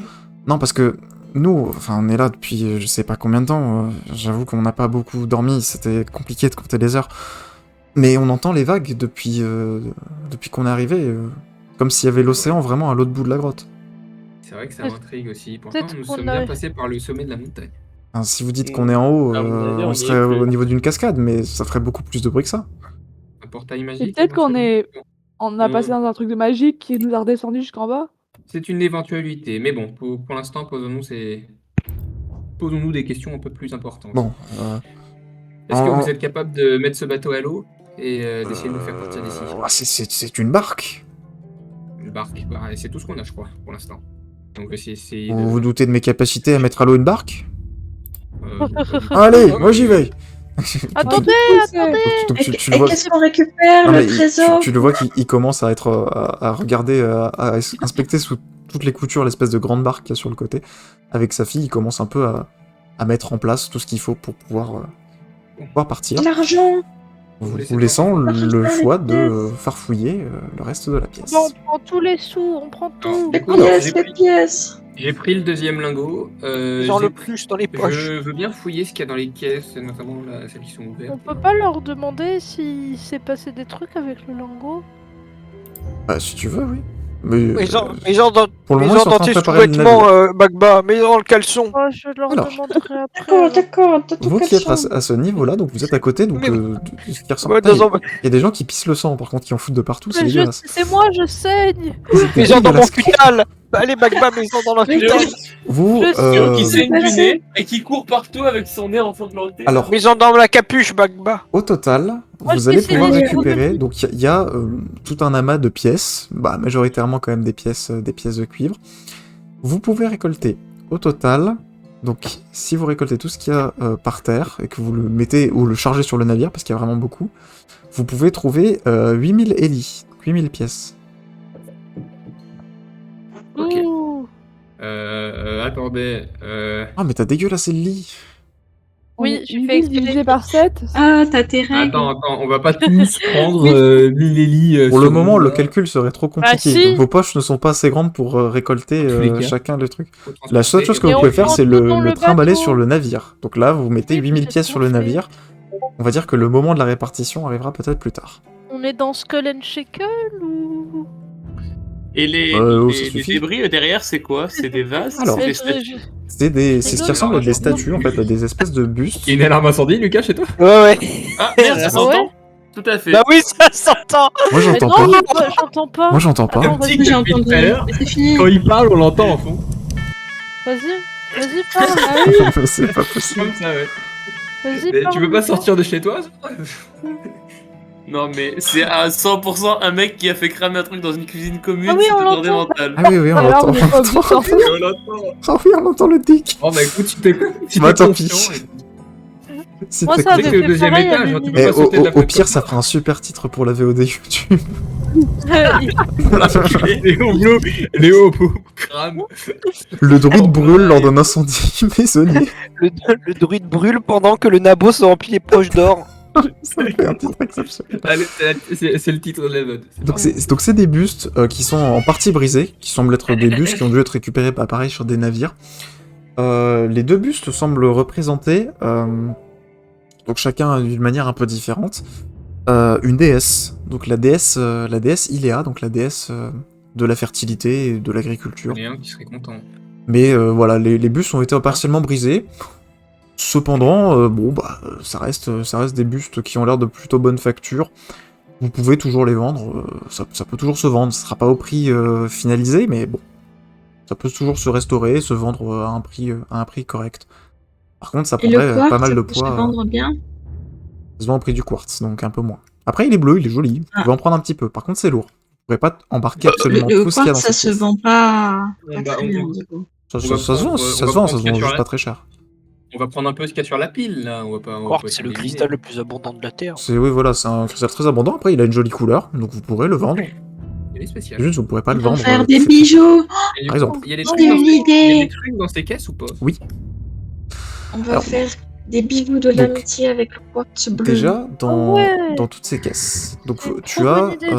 Non, parce que nous, enfin, on est là depuis je sais pas combien de temps. J'avoue qu'on n'a pas beaucoup dormi, c'était compliqué de compter les heures. Mais on entend les vagues depuis qu'on est arrivé, comme s'il y avait l'océan vraiment à l'autre bout de la grotte. C'est vrai que ça Peut-être- m'intrigue aussi. Pourtant, peut-être nous qu'on sommes a- bien passés par le sommet de la montagne. Enfin, si vous dites qu'on est en haut, À mon avis, on on y serait est au plus. niveau d'une cascade, mais ça ferait beaucoup plus de bruit que ça. Un portail Et magique. peut-être qu'on éventuellement. on a passé dans un truc de magique qui nous a redescendu jusqu'en bas. C'est une éventualité. Mais bon, pour l'instant, posons-nous des questions un peu plus importantes. Bon, Est-ce que en- vous êtes capable de mettre ce bateau à l'eau et d'essayer de nous faire partir d'ici? c'est une barque. Une barque, bah, c'est tout ce qu'on a, je crois, pour l'instant. Donc, on va essayer Vous vous doutez de mes capacités à mettre à l'eau une barque? euh, Allez, moi j'y vais. Attendez, attendez. Donc, Et tu le vois. qu'est-ce qu'on récupère? Non, mais Le trésor? tu le vois qu'il commence à être à regarder, à inspecter sous toutes les coutures l'espèce de grande barque qu'il y a sur le côté. Avec sa fille, il commence un peu à mettre en place tout ce qu'il faut pour pouvoir partir. De l'argent! Vous laissant le choix de farfouiller le reste de la pièce. Bon, on prend tous les sous, on prend tout. Les du coup, alors, pièces, les pièces! j'ai pris le deuxième lingot. Genre le plus dans les poches. Je veux bien fouiller ce qu'il y a dans les caisses, notamment celles qui sont On ouvertes. peut pas leur demander s'il s'est passé des trucs avec le lingot? Bah, si tu veux, oui. Mais, Mais genre dans, pour le mais moment, genre ils sont en dans train de tes préparer le sous-vêtements, Bagba, mais dans le caleçon. Oh, je leur Alors. demanderai après. D'accord, alors. d'accord, t'as tout vous qui êtes caleçon. à ce niveau-là, donc vous êtes à côté, donc Mais- de ce qui ressemble. Ouais, Putain, dans un- il y a des gens qui pissent le sang, par contre, qui en foutent de partout, c'est Mais dégueulasse. c'est moi, je saigne. Mais genre dans mon dégueulasse. futal. Allez Bagba, mais genre dans la Mais futal. Vous, Je suis Qui saigne du Merci. nez et qui court partout avec son nez ensanglanté. alors, Mais genre dans la capuche, Bagba. au total, Moi, vous je allez vais essayer pouvoir de les récupérer. Donc, il y a tout un amas de pièces, bah, majoritairement quand même des pièces de cuivre. Vous pouvez récolter au total. Donc, si vous récoltez tout ce qu'il y a par terre et que vous le mettez ou le chargez sur le navire, parce qu'il y a vraiment beaucoup, vous pouvez trouver 8000 Eli, 8000 pièces. Ok. Ouh. Attendez. Ah, mais t'as dégueulassé le lit. Oui, je Une fais ville divisée par 7. Ah, t'as tes règles. Attends, on va pas tous prendre 1000 Eli. Pour le moment, le calcul serait trop compliqué. si. Vos poches ne sont pas assez grandes pour récolter tous les cas. chacun le truc. La seule chose que Et vous on pouvez faire, prend c'est tout le dans le trimballer bateau. sur le navire. Donc là, vous mettez Oui, 8000 c'est pièces ce sur qu'on le fait. navire. On va dire que le moment de la répartition arrivera peut-être plus tard. On est dans Skull and Shackle ou... Et les ça les suffit. débris derrière, c'est quoi? C'est des vases? Alors. C'est des Mais statues? C'est ce qui ressemble à des statues, en fait, à des espèces de bustes. Il y a une alarme incendie, Lucas, chez toi? Ouais ouais. Ah merde, ça Ah s'entend? ouais. Tout à fait. Bah oui, ça s'entend. Moi, Mais j'entends non, pas. moi, j'entends pas. Moi, j'entends pas. Attends, Tic Moi, j'ai depuis entendu. tout à l'heure. Mais c'est fini. Quand il parle, on l'entend en fond. Vas-y, parle. Ah oui, C'est pas possible. Comme ça, ouais. vas-y, Mais parle. tu veux pas sortir de chez toi? Non mais c'est à 100% un mec qui a fait cramer un truc dans une cuisine commune, Ah oui, c'est on du bordel l'entend. mental. Ah oui, oui, on Alors, l'entend. on est pas obligé de sortir. On l'entend. Ah oui, on entend le dick. Oh bah écoute, si t'es Bah, tant pis. confiant, Si Moi, t'es ça content. c'est avait que le fait deuxième pareil à étage, hein, tu Luni. peux Et pas sauter de la au pire, plateforme. ça fera un super titre pour la VOD YouTube. Léo, crame. Le druide brûle lors d'un incendie maisonnier. Le druide brûle pendant que le nabo se remplit les poches d'or. Ça fait un titre exceptionnel. Allez, c'est le titre de la VOD. Donc c'est des bustes qui sont en partie brisés, qui semblent être des bustes qui ont dû être récupérés pareil sur des navires. Les deux bustes semblent représenter, donc chacun d'une manière un peu différente, une déesse. Donc la déesse Iléa, donc la déesse de la fertilité et de l'agriculture. Il y en a un qui serait content. Mais voilà, les bustes ont été partiellement brisés. Cependant, ça reste des bustes qui ont l'air de plutôt bonne facture. Vous pouvez toujours les vendre, ça peut toujours se vendre. Ce sera pas au prix finalisé, mais bon, ça peut toujours se restaurer, se vendre à un prix correct. Par contre, ça Et le prendrait quartz, pas mal de ça peut se poids. vendre bien. Ça se vend au prix du quartz, donc un peu moins. Après, il est bleu, il est joli. Vous Ah. pouvez en prendre un petit peu. Par contre, c'est lourd. Vous pourrez pas embarquer absolument Le tout ce qu'il y a dans quartz, ça cette se pièce. vend pas Bah, très on- bien, du coup. Ça on se va vend, prendre- ça se on va vend prendre juste sur pas très cher. On va prendre un peu ce qu'il y a sur la pile, là. On va pas Quartz, c'est essayer le d'éliminer. cristal le plus abondant de la Terre. Oui, voilà, c'est un cristal très abondant. Après, il a une jolie couleur, donc vous pourrez le vendre. Il est spécial. Juste, vous pourrez pas On le va vendre. faire des tout fait. bijoux. Et du Par coup, exemple. il y a des J'ai trucs dans une ces- il y a idée. des trucs dans ces caisses ou pas? Oui. On va Alors, faire des bijoux de donc, l'amitié avec le quartz bleu. Déjà, dans, ouais. dans toutes ces caisses, donc C'est une tu trop as... bonne idée, ça.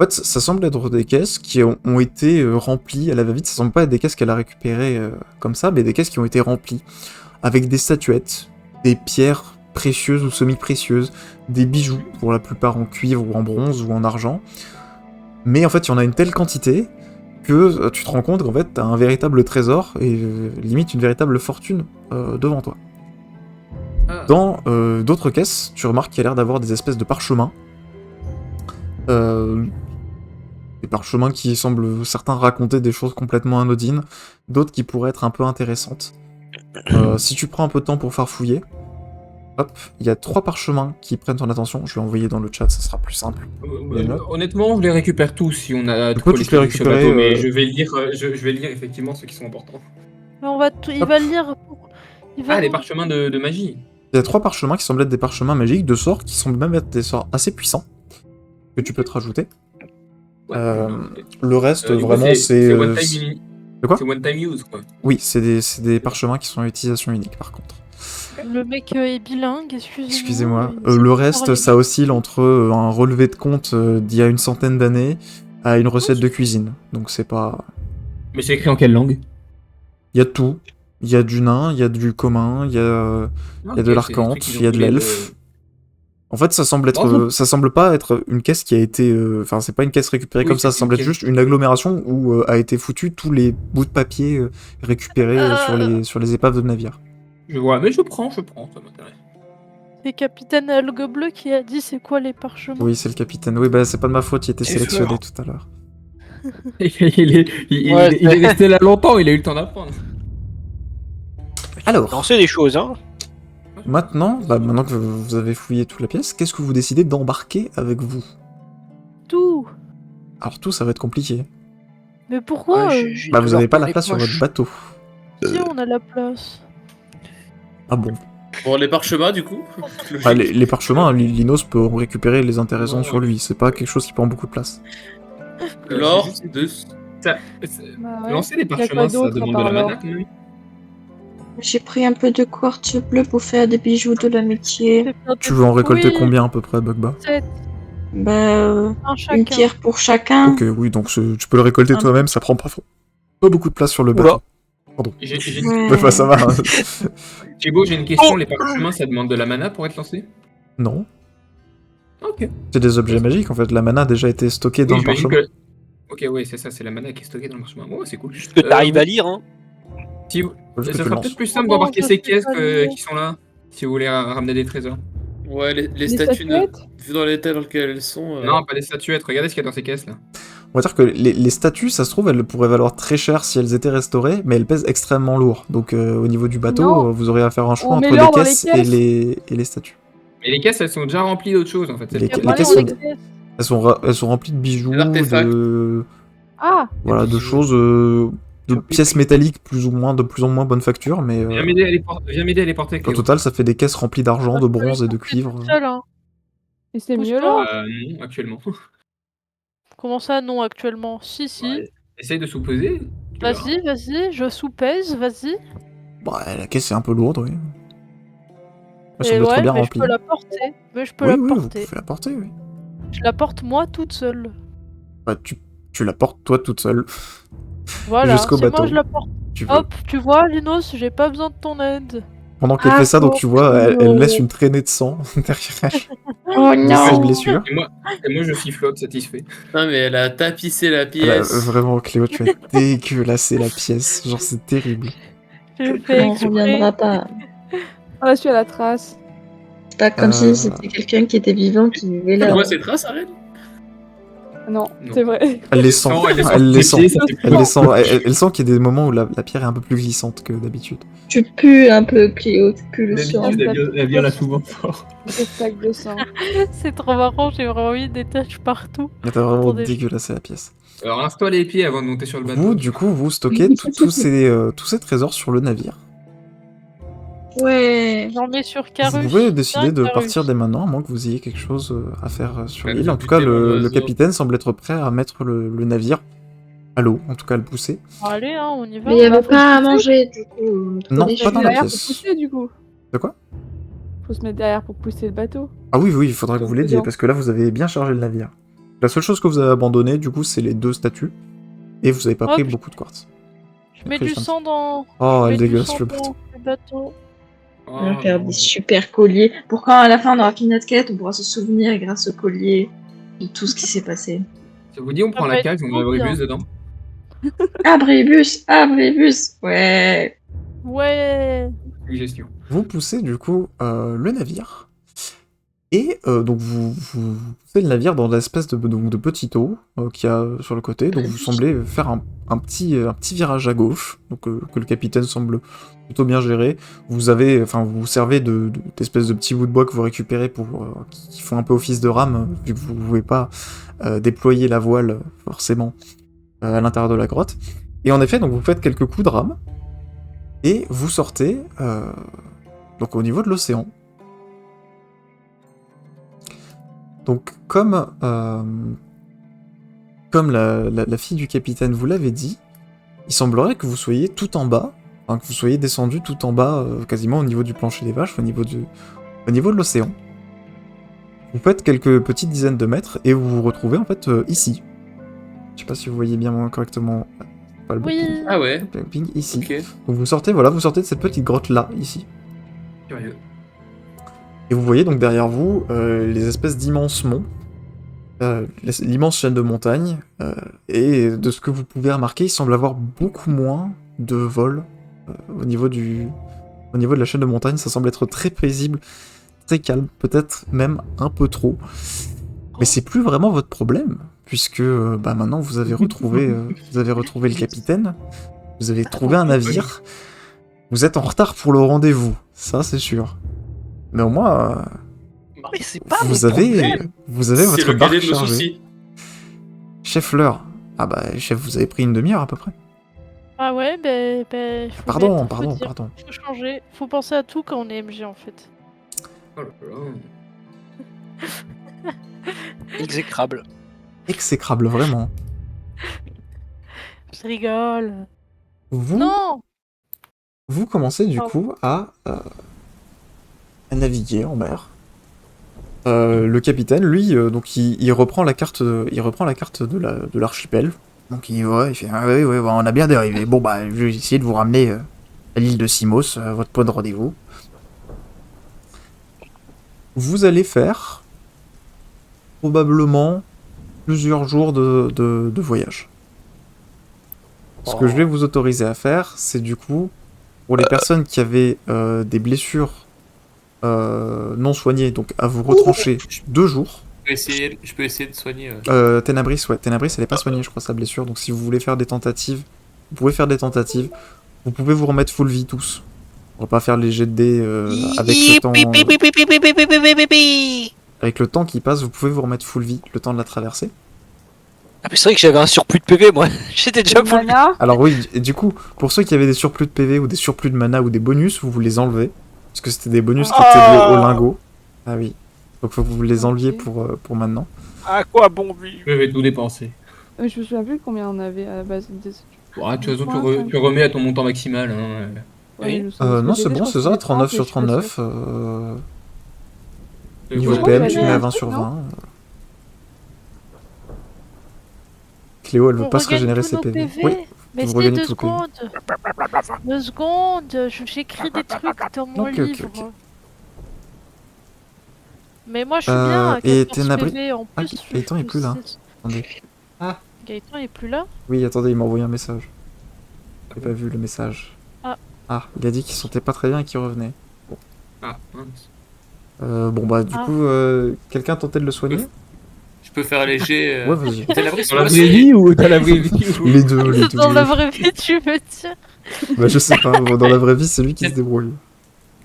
En fait, ça semble être des caisses qui ont été remplies à la va-vite. Ça semble pas être des caisses qu'elle a récupérées comme ça, mais des caisses qui ont été remplies avec des statuettes, des pierres précieuses ou semi-précieuses, des bijoux, pour la plupart en cuivre ou en bronze ou en argent. Mais en fait, il y en a une telle quantité que tu te rends compte qu'en fait, t'as un véritable trésor et limite une véritable fortune devant toi. Ah. Dans d'autres caisses, tu remarques qu'il y a l'air d'avoir des espèces de parchemins. Des parchemins qui semblent certains raconter des choses complètement anodines, d'autres qui pourraient être un peu intéressantes. Si tu prends un peu de temps pour farfouiller, hop, il y a 3 parchemins qui prennent ton attention. Je vais envoyer dans le chat, ça sera plus simple. Les notes. Honnêtement, je les récupère tous si on a Tu trop peux les tous les trucs sur le récupérer, bateau, mais je vais lire effectivement ceux qui sont importants. Mais il va le lire. Il va Ah, les le- parchemins de magie. Il y a 3 parchemins qui semblent être des parchemins magiques, de sorts qui semblent même être des sorts assez puissants, que tu peux te rajouter. Ouais. Le reste, Du coup, vraiment, c'est... one time uni- De quoi c'est one time use, quoi. Oui, c'est des parchemins qui sont à utilisation unique, par contre. Le mec est bilingue, excusez-moi. Excusez-moi. Il sait Le pas reste, parler. ça oscille entre un relevé de compte d'il y a une centaine d'années à une recette de cuisine. Donc c'est pas... Mais c'est écrit en quelle langue? Il y a de tout. Il y a du nain, il y a du commun, il y a de l'arcante, il y a de l'elfe. En fait, ça semble pas être une caisse qui a été... Enfin, c'est pas une caisse récupérée Oui, comme ça c'est semble une être caisse. juste une agglomération où a été foutu tous les bouts de papier récupérés sur les épaves de navire. Je vois, mais je prends, ça m'intéresse. C'est Capitaine Algue Bleu qui a dit c'est quoi les parchemins. Oui, c'est le capitaine. Oui, bah c'est pas de ma faute, il était C'est sélectionné fort. tout à l'heure. il est resté là longtemps, il a eu le temps d'apprendre. Alors, Non, c'est des choses, hein. maintenant que vous avez fouillé toute la pièce, qu'est-ce que vous décidez d'embarquer avec vous? Tout. Alors tout, ça va être compliqué. Mais pourquoi Ouais, j'ai Bah de vous l'or avez pas dans la les place sur poches. votre bateau. Si on a la place. Ah bon. Pour les parchemins, du coup. Ah, les parchemins, Linos peut en récupérer les intéressants Ouais. sur lui. C'est pas quelque chose qui prend beaucoup de place. L'or de. Bah ouais. Lancer les Y a quoi parchemins, ça d'autre à demande de part la l'or mana quand même. J'ai pris un peu de quartz bleu pour faire des bijoux de l'amitié. Tu veux en récolter Oui, combien à peu près, Bugba? 7, Bah, un une chacun. pierre pour chacun. Ok, oui, donc tu peux le récolter Un- toi-même, ça prend pas beaucoup de place sur le Oula. bateau. J'ai Ouais. Ouais, bah ça va. hein. Thibaut, j'ai une question. Les parchemins, ça demande de la mana pour être lancé? Non, Ok. c'est des objets magiques en fait. La mana a déjà été stockée dans Oui, le j'imagine parchemin. que. Ok, ouais, c'est ça, c'est la mana qui est stockée dans le parchemin. Bon, c'est cool. Juste que t'arrives à lire, hein. Si vous- Faut juste Ça que tu sera lances. peut-être plus simple Comment d'embarquer ça ces fait caisses pas lire qui sont là, si vous voulez ramener des trésors. Ouais, les Les statues, statuettes vu dans l'état dans lequel elles sont. Non, pas les statuettes. Regardez ce qu'il y a dans ces caisses là. On va dire que les statues, ça se trouve, elles pourraient valoir très cher si elles étaient restaurées, mais elles pèsent extrêmement lourd. Donc au niveau du bateau, Non. vous aurez à faire un choix On entre met les l'or dans les caisses, caisses. et les statues. Mais les caisses, elles sont déjà remplies d'autres choses en fait. Les- Il y a les pas caisses dans sont- les caisses. Elles sont remplies de bijoux, L'artefact. Ah voilà, de choses, de pièces métalliques plus ou moins de plus en moins bonne facture, mais Viens m'aider à les porter, au Cléo. total, ça fait des caisses remplies d'argent, de bronze et de cuivre. Seul, hein. Et c'est Pousse-toi. mieux l'or Non, actuellement. Comment ça, non, actuellement? Si, si. Ouais, essaye de sous-peser. tu verras. Vas-y, je soupèse, vas-y. Bah, la caisse est un peu lourde, oui. Elle Et semble ouais, très bien mais je remplie. peux la porter. Mais je peux Oui, la oui, vous porter. pouvez la porter, oui. Je la porte moi toute seule. Bah, tu la portes toi toute seule. Voilà, Jusqu'au c'est moi bateau. je la porte. Tu veux. Hop, tu vois, Linos, j'ai pas besoin de ton aide. Pendant qu'elle Ah, fait ça, donc tu vois, elle non. laisse une traînée de sang derrière elle. Oh de ses non. blessures. Et moi, je sifflote, satisfait. Non, mais elle a tapissé la Elle a- pièce. vraiment, Cléo, tu as dégueulassé la pièce. Genre, c'est terrible. J'ai fait On exprès. reviendra pas. On a su à la trace. C'est pas comme si c'était quelqu'un qui était vivant qui vivait Tu là. vois ces traces, Arène? Non, Non. c'est vrai. Elle les sent. Elle les sent. Elle les sent. Elle sent qu'il y a des moments où la pierre est un peu plus glissante que d'habitude. Tu pues un peu, Cléo, tu pues le sang. La bière l'a souvent fort. Des sacs de sang. C'est trop marrant, j'ai vraiment eu des taches partout. Mais t'as vraiment Attendez. dégueulassé la pièce. Alors, rince-toi les pieds avant de monter sur le bateau. Vous, du coup, vous stockez tous ces trésors sur le navire. Ouais. J'en mets sur Vous Carus. pouvez décider de Carus. partir dès maintenant, à moins que vous ayez quelque chose à faire sur Ouais, l'île. vous En tout cas, butez mon le oiseau. capitaine semble être prêt à mettre le navire à l'eau, en tout cas à le pousser. Allez, hein, on y va. Mais il n'y bah, avait faut pas à pousser. manger, du coup. Trop Non, déçu. pas dans la derrière pour pièce. pousser, du coup. De quoi? Faut se mettre derrière pour pousser le bateau. Ah oui, oui, il faudra que vous l'aidiez, Bien. parce que là, vous avez bien chargé le navire. La seule chose que vous avez abandonné, du coup, c'est les 2 statues, et vous avez pas pris Hop. beaucoup de quartz. Je mets Après, du c'est un sang dans. Oh, je elle mets du dégueulasse sang le dans bateau. le bateau. On va Oh, faire non. des super colliers. Pour quand à la fin on aura fini notre quête, on pourra se souvenir grâce au collier de tout ce qui s'est passé. Ça vous dit, on prend va la être cage, on met trop bien. Abribus dedans. Abribus, Abribus, ouais. Ouais. Suggestion. Vous poussez, du coup, le navire, et donc vous poussez le navire dans l'espèce de petit eau qu'il y a sur le côté, donc vous semblez faire un petit virage à gauche, donc que le capitaine semble plutôt bien gérer. Vous vous servez d'espèces de petits bouts de bois que vous récupérez qui font un peu office de rame, vu que vous ne pouvez pas déployer la voile forcément à l'intérieur de la grotte. Et en effet, donc vous faites quelques coups de rame, et vous sortez donc au niveau de l'océan. Donc comme la fille du capitaine vous l'avait dit, il semblerait que vous soyez tout en bas, enfin que vous soyez descendu tout en bas, quasiment au niveau du plancher des vaches, au niveau de l'océan. Vous faites quelques petites dizaines de mètres et vous vous retrouvez en fait ici. Je sais pas si vous voyez bien correctement. Pas le Oui. ping. Ah ouais, Le ping ici. ok. Donc vous sortez de cette petite grotte là, ici. Curieux. Et vous voyez donc derrière vous les espèces d'immenses monts, l'immense chaîne de montagnes, et de ce que vous pouvez remarquer, il semble avoir beaucoup moins de vols au niveau de la chaîne de montagne. Ça semble être très paisible, très calme, peut-être même un peu trop. Mais c'est plus vraiment votre problème, puisque maintenant vous avez retrouvé le capitaine, vous avez trouvé un navire, vous êtes en retard pour le rendez-vous, ça c'est sûr. Mais au moins, Mais c'est pas vous avez C'est votre le barque cadet de nos chargée. soucis. Chef Fleur. Ah bah, chef, vous avez pris une demi-heure à peu près. Ah ouais, ben. Faut Pardon. Faut changer. Faut penser à tout quand on est MG en fait. Oh là là. exécrable. Exécrable, vraiment. Je rigole. Vous, Non. vous commencez du Pardon. coup à naviguer en mer. Le capitaine, lui, donc il reprend la carte de l'archipel. Donc il fait ah oui, on a bien dérivé. Bon bah, je vais essayer de vous ramener à l'île de Simos, votre point de rendez-vous. Vous allez faire probablement plusieurs jours de voyage. Ce que je vais vous autoriser à faire, c'est du coup, pour les personnes qui avaient des blessures non soignées, donc à vous retrancher 2 jours. Je peux essayer de soigner. Ténabris, elle est pas soignée, je crois, sa blessure. Donc si vous voulez faire des tentatives, vous pouvez faire des tentatives. Vous pouvez vous remettre full vie tous. On va pas faire les jets de dés avec le temps. Avec le temps qui passe, vous pouvez vous remettre full vie le temps de la traversée. Ah mais c'est vrai que j'avais un surplus de PV moi. J'étais déjà full. Mana. Alors oui, et du coup, pour ceux qui avaient des surplus de PV ou des surplus de mana ou des bonus, vous les enlevez. Parce que c'était des bonus qui étaient liés au lingot. Ah oui. Donc faut que vous les enleviez pour maintenant. À quoi bon vivre? Je vais tout dépenser. Je me souviens plus combien on avait à la base. Bon, de toute façon, tu remets à ton montant maximal. Hein. Ouais, je sais, parce que Non, j'ai c'est des bon, je c'est crois ça, que 39 c'était sur 30, mais je suis 39. Et Niveau voilà. PM, que tu j'avais mets à un 20 truc, sur non 20. Cléo, elle veut On pas se regagne régénérer tous ses nos PV. PV. Oui, Mais vous c'est regagnez 2 tout le PV. secondes. 2 secondes. J'écris des trucs dans mon Ok, livre. ok. Mais moi je suis bien à et 14 Ténabris- PV en Ah, plus. Gaëtan est plus là. Attendez. Gaëtan est plus là. Oui, attendez, il m'a envoyé un message. J'ai pas vu le message. Ah. Il a dit qu'il se sentait pas très bien et qu'il revenait. Ah, mince. Bon bah du Ah. coup, quelqu'un tentait de le soigner? Je peux faire léger. Ouais, vas-y. Ténabris, Dans la vraie vie ou dans la vraie vie Les deux. Dans la vraie vie, tu veux dire? Bah je sais pas, dans la vraie vie, c'est lui qui se débrouille.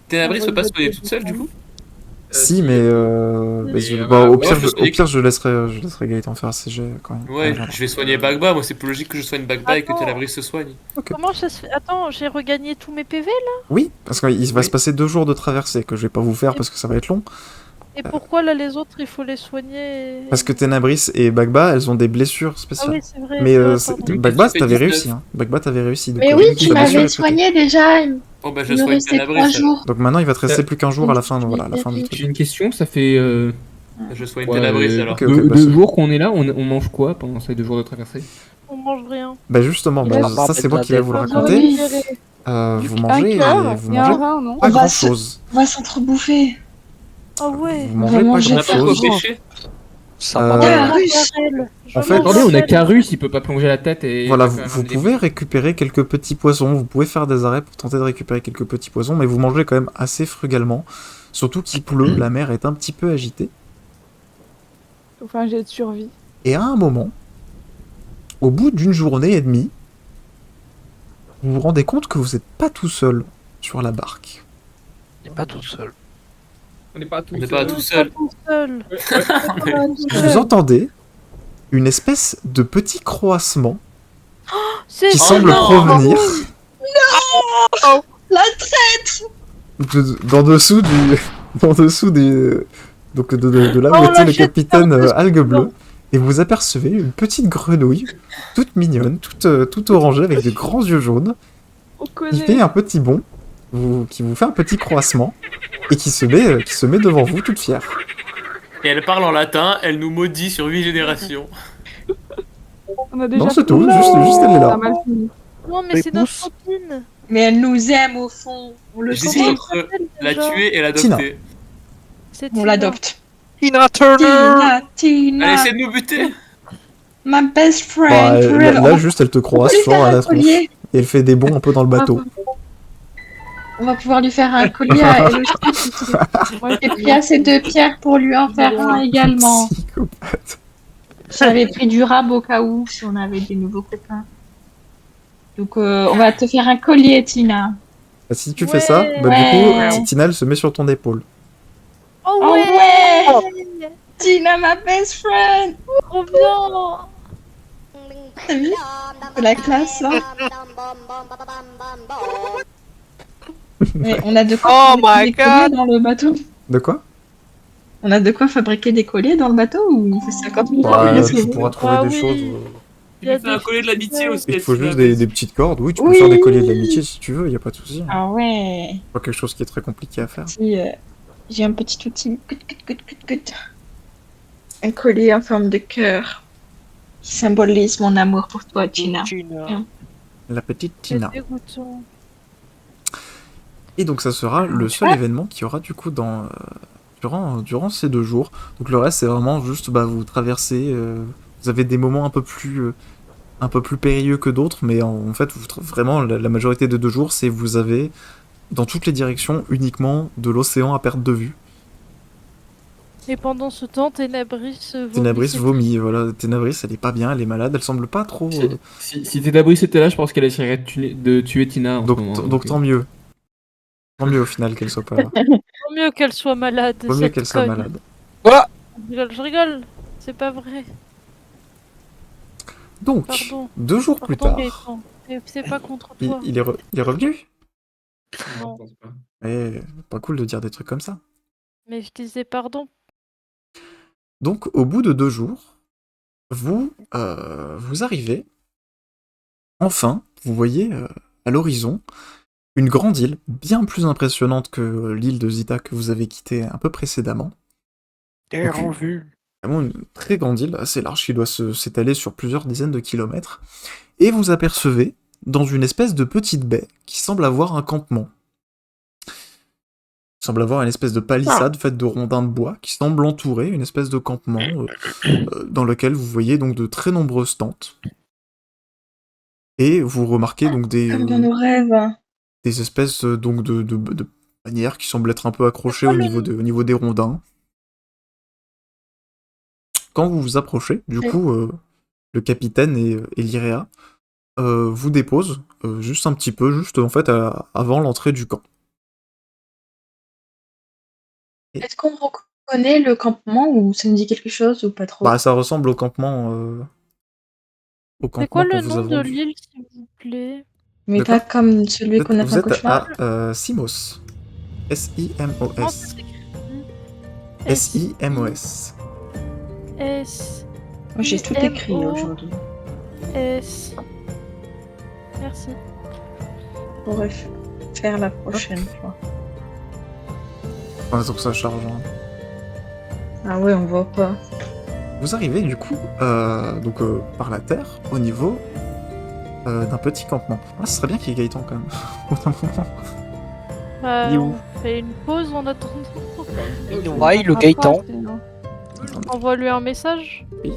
Ténabris peut pas se soigner toute seule du coup. Si, mais au pire, je laisserai Gaëtan faire ses jets quand même. Ouais, je vais soigner Bagba. Moi, c'est plus logique que je soigne Bagba et que Attends. Ténébris se soigne. Comment ça se fait? Attends, j'ai regagné tous mes PV là? Oui, parce qu'il va Oui. se passer 2 jours de traversée que je vais pas vous faire parce que ça va être long. Et pourquoi là les autres il faut les soigner? Parce que Ténébris et Bagba, elles ont des blessures Ah spéciales. oui, c'est vrai. Mais c'est vrai, pardon. Bagba, Tu fais t'avais 19. réussi. Hein. Bagba, t'avais réussi. Donc, Mais oui, vu que tu ta blessure m'avais est traitée. soigné déjà. Bon, bah, je Il nous soigne restait 3 Ténébris. jours. Donc maintenant, il va te rester plus qu'un jour à la fin, voilà, à la fin du J'ai truc. J'ai une question, ça fait Je soigne ouais, Ténébris alors. ok, bah, deux c'est- jours qu'on est là, on mange quoi pendant ces 2 jours de traversée? On mange rien. Bah justement, Il bah, reste- ça c'est moi qui vais vous le Ah, raconter. oui. Vous Un mangez, cœur vous et un mangez rein, non? pas On va grand se- chose. On va s'entrebouffer. Ah ouais. Vous mangez pas manger grand On n'a pas quoi chose. pêcher. Ça Euh, marche. Carus. En fait- Attendez, on a Carus, il peut pas plonger la tête et... Voilà, faire vous des- pouvez récupérer quelques petits poissons, vous pouvez faire des arrêts pour tenter de récupérer quelques petits poissons, mais vous mangez quand même assez frugalement. Surtout qu'il pleut, la mer est un petit peu agitée. Faut faire un jet de survie. Et à un moment, au bout d'une journée et demie, vous vous rendez compte que vous n'êtes pas tout seul sur la barque. Il est pas tout seul. On n'est pas tous On n'est pas Tout tout seul. Tout seul. Vous entendez une espèce de petit croassement C'est qui Oh semble non. provenir La d'en dessous du d'en dessous des donc de là Oh, où on était le l'achète capitaine par-dessus, Algue Bleue, non. et vous apercevez une petite grenouille toute mignonne, toute orangée avec de grands yeux jaunes On qui connaît. fait un petit bond, qui vous fait un petit croassement et qui se met devant vous toute fière. Et elle parle en latin, elle nous maudit sur 8 générations. On a déjà Non, c'est fait tout, ça. juste elle est Ça a là. mal fini. Non, mais Les c'est notre pousses. copine. Mais elle nous aime au fond. On le J'hésite sait. entre la déjà tuer et Tina. l'adopter. C'est On Tina. l'adopte. Tina Turner. Tina, Tina, Elle essaie de nous buter. ma best Bah, friend. là, juste elle te on va croise lui genre faire à la un tronche collier. et elle fait des bonds un peu dans le bateau. On va pouvoir lui faire un collier à elle aussi. Ouais, J'ai pris assez de pierres pour lui en faire un également. Psychopathe. J'avais pris du rab au cas où, si on avait des nouveaux copains. Donc, on va te faire un collier, Tina. Bah, si tu fais ça, bah, Ouais. du coup, Tina elle se met sur ton épaule. Oh Oh ouais, ouais Tina, ma best friend. trop bien. T'as vu la classe, là. Mais on a de quoi Oh fabriquer my des colliers God. dans le bateau. De quoi? On a de quoi fabriquer des colliers dans le bateau ou c'est 50 000 Bah, euros tu pourras trouver Ah des oui. choses. Tu lui fais un collier de l'amitié aussi. Il te faut Tina, juste vas-y. des petites cordes. Oui, tu peux Oui. faire des colliers de l'amitié si tu veux, y a pas de souci. Ah ouais. C'est pas quelque chose qui est très compliqué à faire. Si, j'ai un petit outil. Un collier en forme de cœur qui symbolise mon amour pour toi, Tina. La petite C'est Tina. dégoûtant. Et donc ça sera le seul événement qu'il y aura du coup durant ces 2 jours. Donc le reste c'est vraiment juste vous traversez, vous avez des moments un peu plus périlleux que d'autres, mais en fait vraiment la majorité des 2 jours c'est vous avez dans toutes les directions uniquement de l'océan à perte de vue. Et pendant ce temps, Ténébris vomit. Ténébris ses- vomit, voilà, Ténébris elle est pas bien, elle est malade, elle semble pas trop... Si Ténébris était là, je pense qu'elle essaierait de tuer Tina en donc, ce moment. donc tant mieux. Tant mieux au final qu'elle soit pas là. Vaut mieux qu'elle soit malade. Vaut mieux cette qu'elle soit conne. malade. Je rigole. C'est pas vrai. Donc, Pardon. 2 jours plus Pardon, tard, Gaëtan. Et c'est pas contre il, toi. il est revenu. Non. pense pas. Eh, pas cool de dire des trucs comme ça. Mais je disais pardon. Donc, au bout de 2 jours, vous arrivez. Enfin, vous voyez à l'horizon une grande île, bien plus impressionnante que l'île de Zita que vous avez quittée un peu précédemment. En vue. Vraiment une très grande île, assez large, qui doit s'étaler sur plusieurs dizaines de kilomètres. Et vous apercevez, dans une espèce de petite baie, qui semble avoir un campement. Il semble avoir une espèce de palissade faite de rondins de bois, qui semble entourer une espèce de campement, dans lequel vous voyez donc de très nombreuses tentes. Et vous remarquez donc Comme dans nos rêves. des espèces donc de bannières qui semblent être un peu accrochées au niveau des rondins. Quand vous vous approchez, du coup, le capitaine et l'Iréa vous déposent juste un petit peu, juste en fait avant l'entrée du camp. Est-ce qu'on reconnaît le campement ou ça nous dit quelque chose ou pas trop? Bah, ça ressemble au campement. C'est quoi le qu'on vous a nom de vendu. l'île, s'il vous plaît? Mais D'accord. pas comme celui qu'on a Vous fait en êtes cauchemar. à Simos. Comment ça S-I-M-O-S. s'écrit? S-I-M-O-S. S. Moi, j'ai tout écrit aujourd'hui. S. Merci. On pourrait faire la prochaine fois. On attend que ça charge. Hein. Ah ouais, on voit pas. Vous arrivez du coup par la terre au niveau d'un petit campement. Ah, ce serait bien qu'il y ait Gaëtan quand même. Au bout d'un moment. Bah, Il est où on fait une pause en attendant. Ouais, le Gaëtan. Envoie-lui un message. Oui.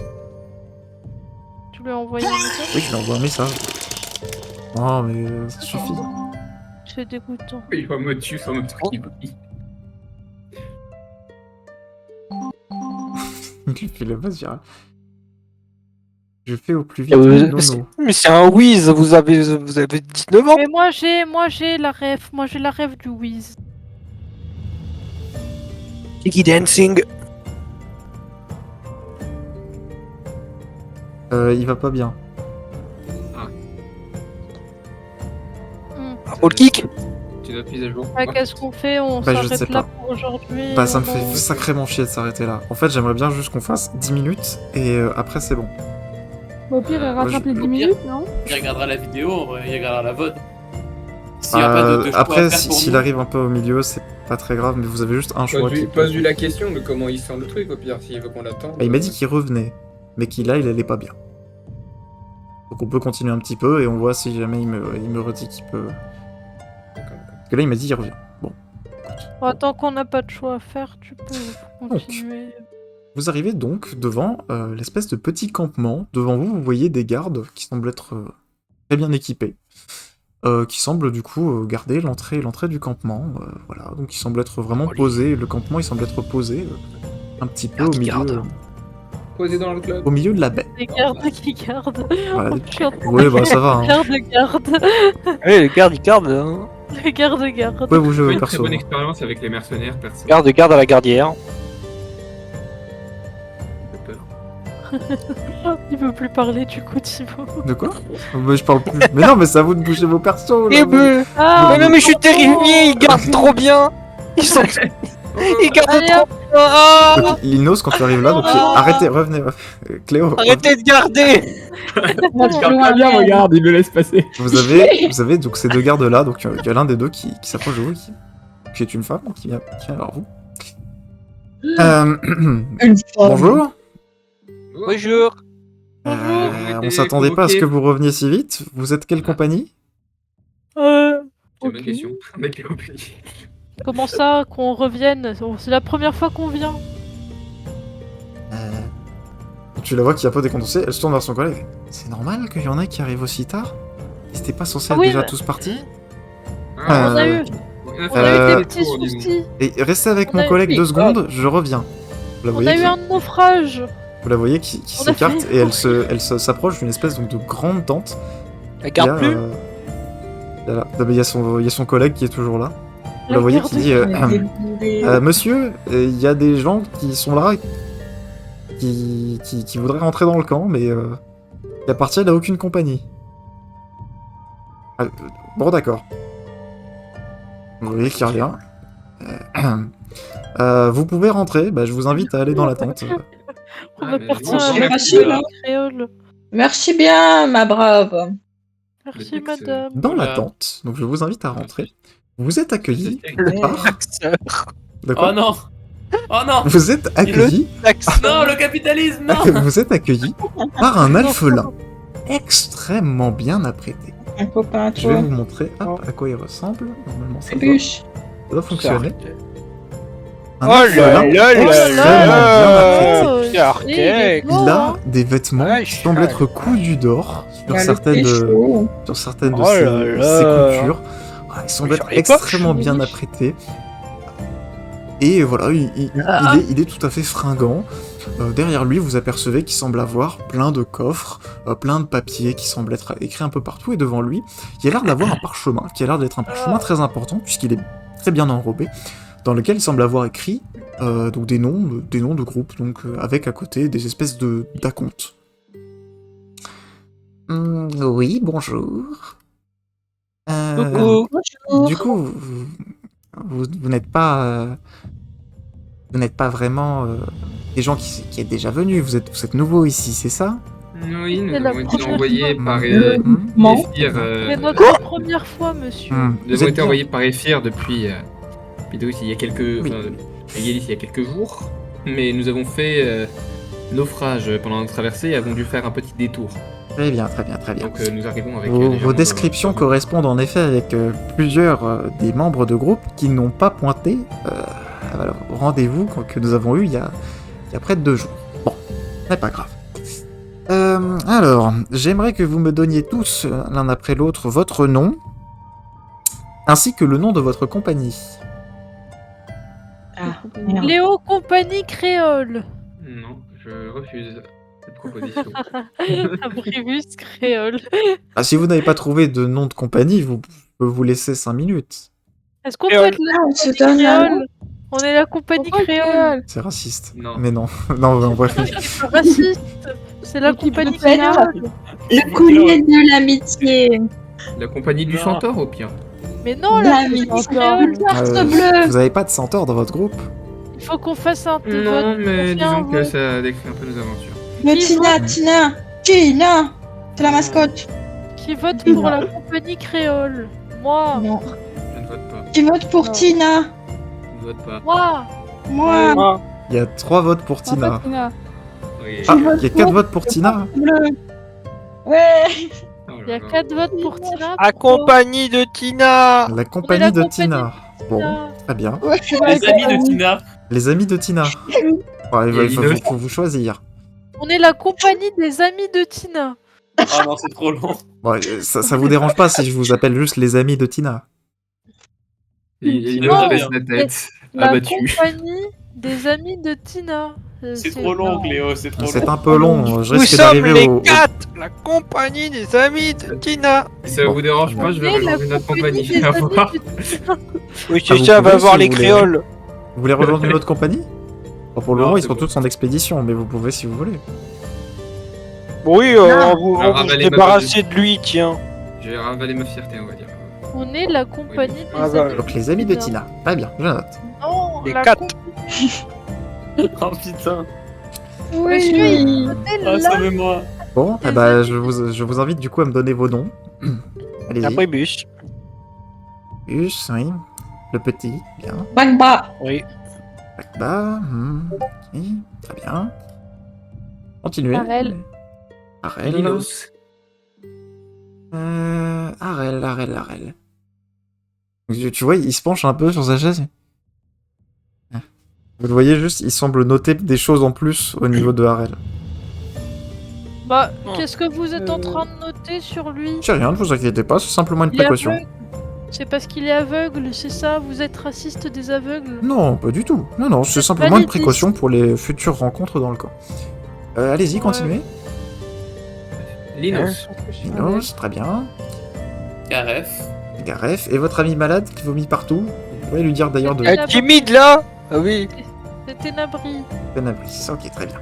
Tu lui as envoyé un message? Oui, je lui envoie un message. Oh, mais ça suffit. C'est dégoûtant. Il va me tuer sur notre truc qui brille. Il fait la base virale. Je fais au plus vite. Mais c'est un Wiz, vous avez 19 ans. Mais moi j'ai la ref du Wiz. Kiki Dancing. Il va pas bien. Roll kick. Tu dois plus à jour. Ah, qu'est-ce qu'on fait? On Bah, je sais s'arrête là pas. pour aujourd'hui? Bah, ça me on fait en- sacrément chier de s'arrêter là. En fait, j'aimerais bien juste qu'on fasse 10 minutes et après, c'est bon. Au pire, il rattrape les 10 au pire. minutes, non? Il regardera la vidéo, il regardera la VOD. S'il y a pas de choix Après, à faire pour s'il nous. arrive un peu au milieu, c'est pas très grave, mais vous avez juste un choix. Pose-lui la question de comment il sent le truc, au pire, s'il veut qu'on l'attende. Bah, il m'a dit qu'il revenait, mais qu'il là, il allait pas bien. Donc on peut continuer un petit peu et on voit si jamais il me redit qu'il peut. Parce que là, il m'a dit qu'il revient. Bon. Bon, tant qu'on n'a pas de choix à faire, tu peux continuer. Vous arrivez donc devant l'espèce de petit campement. Devant vous, vous voyez des gardes qui semblent être très bien équipés. Qui semblent du coup garder l'entrée du campement. Voilà, donc ils semblent être vraiment posés. Le campement, il semble être posé un petit peu au milieu. Posé dans le club. Au milieu de la baie. Les gardes qui gardent. Voilà, Je suis en train de- ouais, bah ça va. Hein. Les gardes. Ouais, les gardes, ils gardent. Hein. Les gardes. Vous pouvez bouger J'ai vos une très persos. bonne expérience avec les mercenaires, perso. Garde à la gardière. J'ai peur. Il veut plus parler du coup, Thibaut. De quoi? Mais je parle plus. Mais non, mais c'est à vous de bouger vos persos. Là, Eh ben, Ah, mais je suis terrifié, ils gardent trop bien. Ils gardent Allez, trop hop. bien. Ah, Donc, Linos, quand tu arrives là, donc arrêtez, revenez. Cléo, arrêtez de garder. Très bien, regarde, il me laisse passer. vous avez donc ces deux gardes là, donc il y a l'un des deux qui s'approche de vous, qui est une femme, qui vient vers vous. Une fois. Bonjour. Bonjour. On s'attendait pas à ce que vous reveniez si vite. Vous êtes quelle compagnie? C'est une Ok. bonne question. Mec, il est oublié. Comment ça qu'on revienne? C'est la première fois qu'on vient. Tu la vois qui est un peu décontenancée, elle se tourne vers son collègue. C'est normal qu'il y en ait qui arrivent aussi tard? Ils étaient pas censés être Oui, déjà mais- tous partis? On a eu des petits soucis. Et restez avec On mon a- collègue oui. 2 secondes, je reviens. Vous la On voyez a eu qui- un naufrage. Vous la voyez qui On a s'écarte fait- et elle s'approche d'une espèce donc, de grande tente. Elle garde plus. Il y a son collègue qui est toujours là. Vous la La voyez garde qui dit Monsieur, il y a des gens qui sont là qui voudraient rentrer dans le camp, mais qui appartiennent à aucune compagnie. Bon, d'accord. Vous voyez qu'il y a rien. Vous pouvez rentrer, je vous invite à aller dans la tente. On Ah, appartient mais bon, à c'est la facile, hein. créole. Merci bien, ma brave. Merci, Le texte, madame. Dans la Voilà. tente, donc je vous invite à rentrer. Vous êtes accueillis C'était- par... De quoi Oh non! Oh non! Vous êtes accueillis Non, le capitalisme, non! Vous êtes accueillis par un alphelin extrêmement bien apprêté. Un copain à Je vais toi. vous montrer à quoi il ressemble. Normalement, ça Bûche. doit fonctionner. Un Oh là alphelin là là extrêmement bien apprêté. Oh, Pierre il Cake. est beau, Il a hein. des vêtements Ouais, qui semblent être cousus d'or Il sur a le certaines, pécho. de Oh ses, là ses là. coutures. Ah, ils semblent Sur être les extrêmement poches. bien apprêtés. Et voilà, il est tout à fait fringant. Derrière lui, vous apercevez qu'il semble avoir plein de coffres, plein de papiers qui semblent être écrits un peu partout. Et devant lui, il a l'air d'avoir un parchemin, qui a l'air d'être un parchemin très important, puisqu'il est très bien enrobé, dans lequel il semble avoir écrit Donc des noms de groupes, donc avec à côté des espèces d'acomptes. Oui, bonjour. Coucou. Du coup, vous n'êtes pas vraiment des gens qui êtes déjà venus. Vous êtes nouveaux ici, c'est ça? Oui, nous C'est la avons été première envoyés fois. par Non. Ephir. C'est notre première fois, monsieur. Nous Vous avons êtes été bien. envoyés par Ephir depuis Pidouis il y a quelques. Oui. Enfin, Yelis il y a quelques jours. Mais nous avons fait naufrage pendant notre traversée et avons dû faire un petit détour. Très bien, très bien, très bien. Donc nous arrivons avec. Vos légèrement descriptions de- correspondent en effet avec plusieurs des membres de groupe qui n'ont pas pointé au rendez-vous que nous avons eu il y a près de 2 jours. Bon, c'est pas grave. Alors, j'aimerais que vous me donniez tous, l'un après l'autre, votre nom, ainsi que le nom de votre compagnie. Ah, merde. Léo Compagnie Créole. Non, je refuse cette proposition. Abribus Créole. Ah, si vous n'avez pas trouvé de nom de compagnie, je peux vous laisser 5 minutes. Est-ce qu'on peut Créole. être la On se compagnie donne un créole? On est la compagnie Pourquoi créole. créole? C'est raciste. Non. Mais non, non, en vrai. C'est pas raciste. C'est la L'équipe compagnie de Tina. créole. Le collier de l'amitié. La compagnie du Non. centaure, au pire. Mais non, la L'amitié compagnie créole. carte Euh, bleue. Vous avez pas de centaure dans votre groupe? Il faut qu'on fasse un vote. Non, mais On fait un disons que vote. ça décrit un peu nos aventures. Le Qui Tina, vote Tina. C'est la mascotte. Qui vote pour la compagnie créole? Moi. Non. Je ne vote pas. Qui vote pour Non. Tina? Je ne vote pas. Moi. Moi. Moi. Il y a 3 votes pour En Tina. fait, Tina. Oui. Ah, il y a 4 votes pour Tina? Bleu. Ouais. Oh là Il y a là. 4 votes pour Tina. Accompagnie de Tina. La compagnie de compagnie Tina. Bon, Tina. très bien. Les amis de Tina. Les amis de Tina. Ouais, Et il Linus. faut vous choisir. On est la compagnie des amis de Tina. Ah non, c'est trop long. Bon, ça vous dérange pas si je vous appelle juste les amis de Tina? Il Non. baisse la tête. La Abattu. compagnie des amis de Tina. C'est trop long, Cléo, c'est trop C'est long. un peu long. Je Nous risque sommes d'arriver les au... 4, la compagnie des amis de Tina. Si ça Bon. vous dérange pas, je vais On est la rejoindre notre compagnie. des Au amis revoir. de Tina. Oui, Ah, c'est vous ça, pouvez, va voir si les vous voulez. créoles. Vous voulez rejoindre une autre compagnie? Bon, pour le Non, moment, ils c'est sont bon. tous en expédition, mais vous pouvez si vous voulez. Oui, Non. on Alors, va se avalez ma débarrasser de lui, tiens. Je vais ravaler ma fierté, on va dire. On est la compagnie des Ah bah, amis Donc les amis de Tina. Très bien, je note. Non, Les la 4. Oh putain. Monsieur, il Oui. était Ah, là. sauvez-moi. Bon, eh ben, je vous invite du coup à me donner vos noms. Allez-y. Abribus. Bus, oui. Le petit, bien. Bagba. Oui. Bah, ok, très bien. Continuez. Arel. Arel. Linus. Arel. Tu vois, il se penche un peu sur sa chaise. Vous le voyez juste, il semble noter des choses en plus au niveau de Arel. Bah, Oh. qu'est-ce que vous êtes en train de noter sur lui? C'est rien, ne vous inquiétez pas, c'est simplement une Il est précaution. aveugle. C'est parce qu'il est aveugle, c'est ça? Vous êtes raciste des aveugles? Non, pas du tout. Non, c'est simplement une validiste. précaution pour les futures rencontres dans le camp. Allez-y, continuez. Linus. Minos, très bien. Garef. Garef, et votre ami malade qui vomit partout. Vous pouvez lui dire d'ailleurs de... La- Timide là. Ah oui. C'était Nabri. Cannabis. Ok, très bien.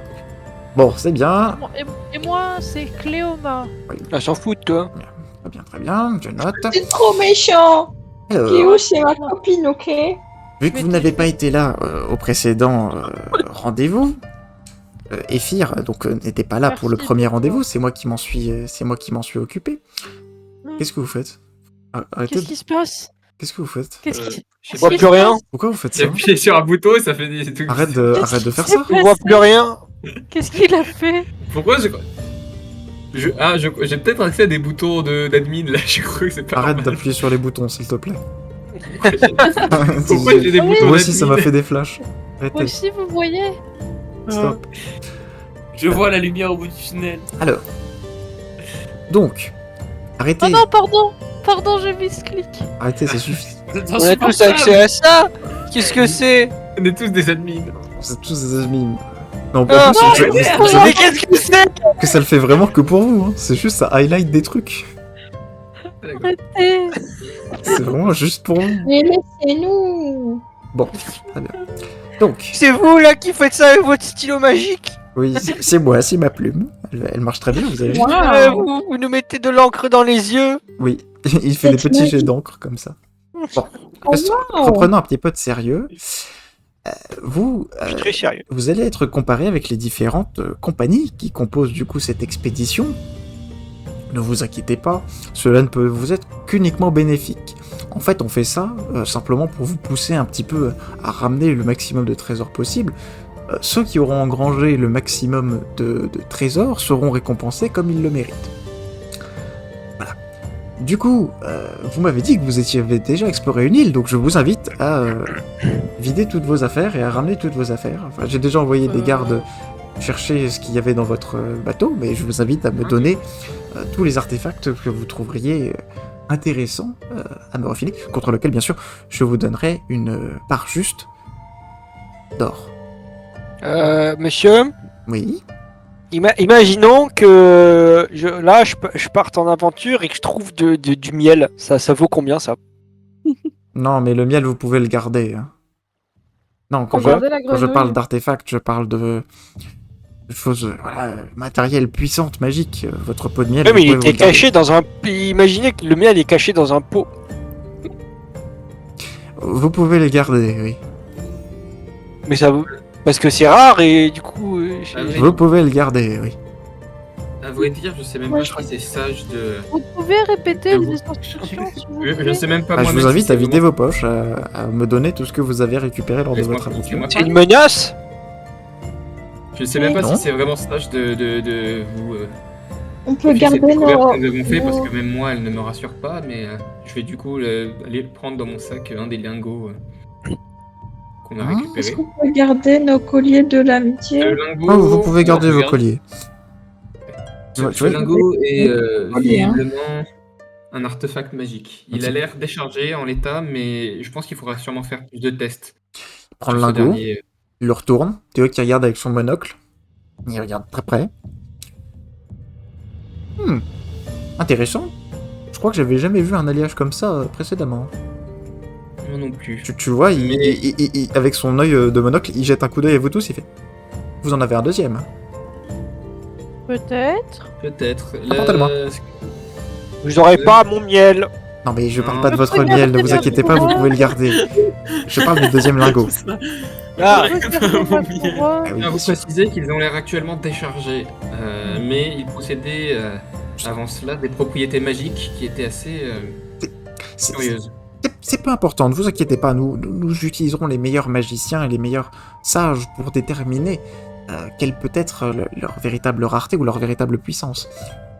Bon, c'est bien. Et moi, c'est Cléoma. Elle s'en fout de toi. Très bien, je note. C'est trop méchant. Alors, Cléo, c'est ma copine, ok? vu que vous n'avez pas été là au précédent rendez-vous, Ephir n'était pas là pour le Merci. premier rendez-vous, c'est moi qui m'en suis occupé. Qu'est-ce que vous faites? Arrêtez. Qu'est-ce qui se passe? Qu'est-ce que vous faites? Qu'est-ce qui... Je vois plus rien. Pourquoi vous faites J'ai ça? appuyé sur un bouton et ça fait des trucs. Arrête de faire ça. Je vois plus rien. Qu'est-ce qu'il a fait? Pourquoi j'ai peut-être accès à des boutons d'admin là, je crois que c'est pas Arrête normal. d'appuyer sur les boutons, s'il te plaît. Pourquoi j'ai des boutons Moi aussi, ça m'a d'admin fait des flashs. Moi Arrêtez, aussi, vous voyez? stop. Je vois la lumière au bout du tunnel. Alors. Donc, arrêtez. Oh non, pardon! Pardon, j'ai misclic. Arrêtez, ça suffit. Vous êtes On a tous insupportables. accès à ça. Qu'est-ce que c'est? On est tous des admins. Vous êtes tous des admins. Non, en Ah, plus, non, vous savez Mais qu'est-ce que c'est? que ça le fait vraiment que pour vous. Hein. C'est juste ça highlight des trucs. Arrêtez! C'est vraiment juste pour vous. Mais laissez-nous. Bon, très bien. Donc, C'est vous là qui faites ça avec votre stylo magique? oui, c'est moi, c'est ma plume. Elle marche très bien, vous avez vu. Vous nous mettez de l'encre dans les yeux? Oui, il fait des petits jets d'encre comme ça. Bon, reprenons un petit peu de sérieux. Vous, Je suis très sérieux. vous allez être comparé avec les différentes compagnies qui composent du coup cette expédition. Ne vous inquiétez pas, cela ne peut vous être qu'uniquement bénéfique. En fait, on fait ça simplement pour vous pousser un petit peu à ramener le maximum de trésors possible. Ceux qui auront engrangé le maximum de trésors seront récompensés comme ils le méritent. Voilà. Du coup, vous m'avez dit que vous avez déjà exploré une île, donc je vous invite à vider toutes vos affaires et à ramener toutes vos affaires. Enfin, j'ai déjà envoyé des gardes chercher ce qu'il y avait dans votre bateau, mais je vous invite à me donner tous les artefacts que vous trouveriez intéressants à me refiler, contre lequel, bien sûr, je vous donnerai une part juste d'or. Monsieur, Oui. imaginons que je parte en aventure et que je trouve du miel. Ça vaut combien ça? Non, mais le miel, vous pouvez le garder. Hein. Non, quand Regardez la je parle grenouille. d'artefacts, je parle de choses matérielles puissantes, magiques. Votre pot de miel, Oui, mais vous il pouvez était vous le garder. caché dans un. Imaginez que le miel est caché dans un pot. Vous pouvez les garder, oui. Mais ça. Parce que c'est rare et du coup. Ah oui. Vous pouvez le garder, oui. À vrai dire, je sais même Moi, pas je si c'est sage de. Vous pouvez répéter Et les vous- instructions, s'il vous Je plaît? sais même pas Ah, je moi-même vous si invite c'est à vider vraiment- vos poches, à me donner tout ce que vous avez récupéré lors de Laisse-moi- votre aventure. laisse-moi C'est une parler. menace? Je sais même pas Non. si c'est vraiment sage de vous. On peut confier cette garder découverte nos. que nous avons fait parce nos- que même moi, elle ne me rassure pas, mais je vais du coup aller prendre dans mon sac un des lingots qu'on a Hein Est-ce récupéré. qu'on peut garder nos colliers de l'amitié? Le lingot. Oh, vous pouvez garder vos regarde, colliers. Ce, Ouais, ce tu vois, lingot est Collier, hein. visiblement un artefact magique. Il a Ok. l'air déchargé en l'état, mais je pense qu'il faudra sûrement faire plus de tests. prend le sur ce lingot, dernier. il le retourne, Théo qui regarde avec son monocle, il regarde très près. Intéressant. Je crois que j'avais jamais vu un alliage comme ça précédemment. Moi non plus. Tu vois, Mais- avec son œil de monocle, il jette un coup d'œil à vous tous, il fait. Vous en avez un deuxième. Peut-être. Peut-être. Apportez-le-moi. Vous aurez pas mon miel. Non mais je parle Non. pas de Je votre peux miel, ne garder vous ma inquiétez pas, vous couronne. pouvez le garder. Je parle du deuxième lingot. Ah, Je peux garder ma couronne. Ah oui, À bien vous sûr. préciser qu'ils ont l'air actuellement déchargés, mais ils possédaient avant cela des propriétés magiques qui étaient assez C'est- curieuses. C'est peu important, ne vous inquiétez pas, nous utiliserons les meilleurs magiciens et les meilleurs sages pour déterminer quelle peut être leur véritable rareté ou leur véritable puissance.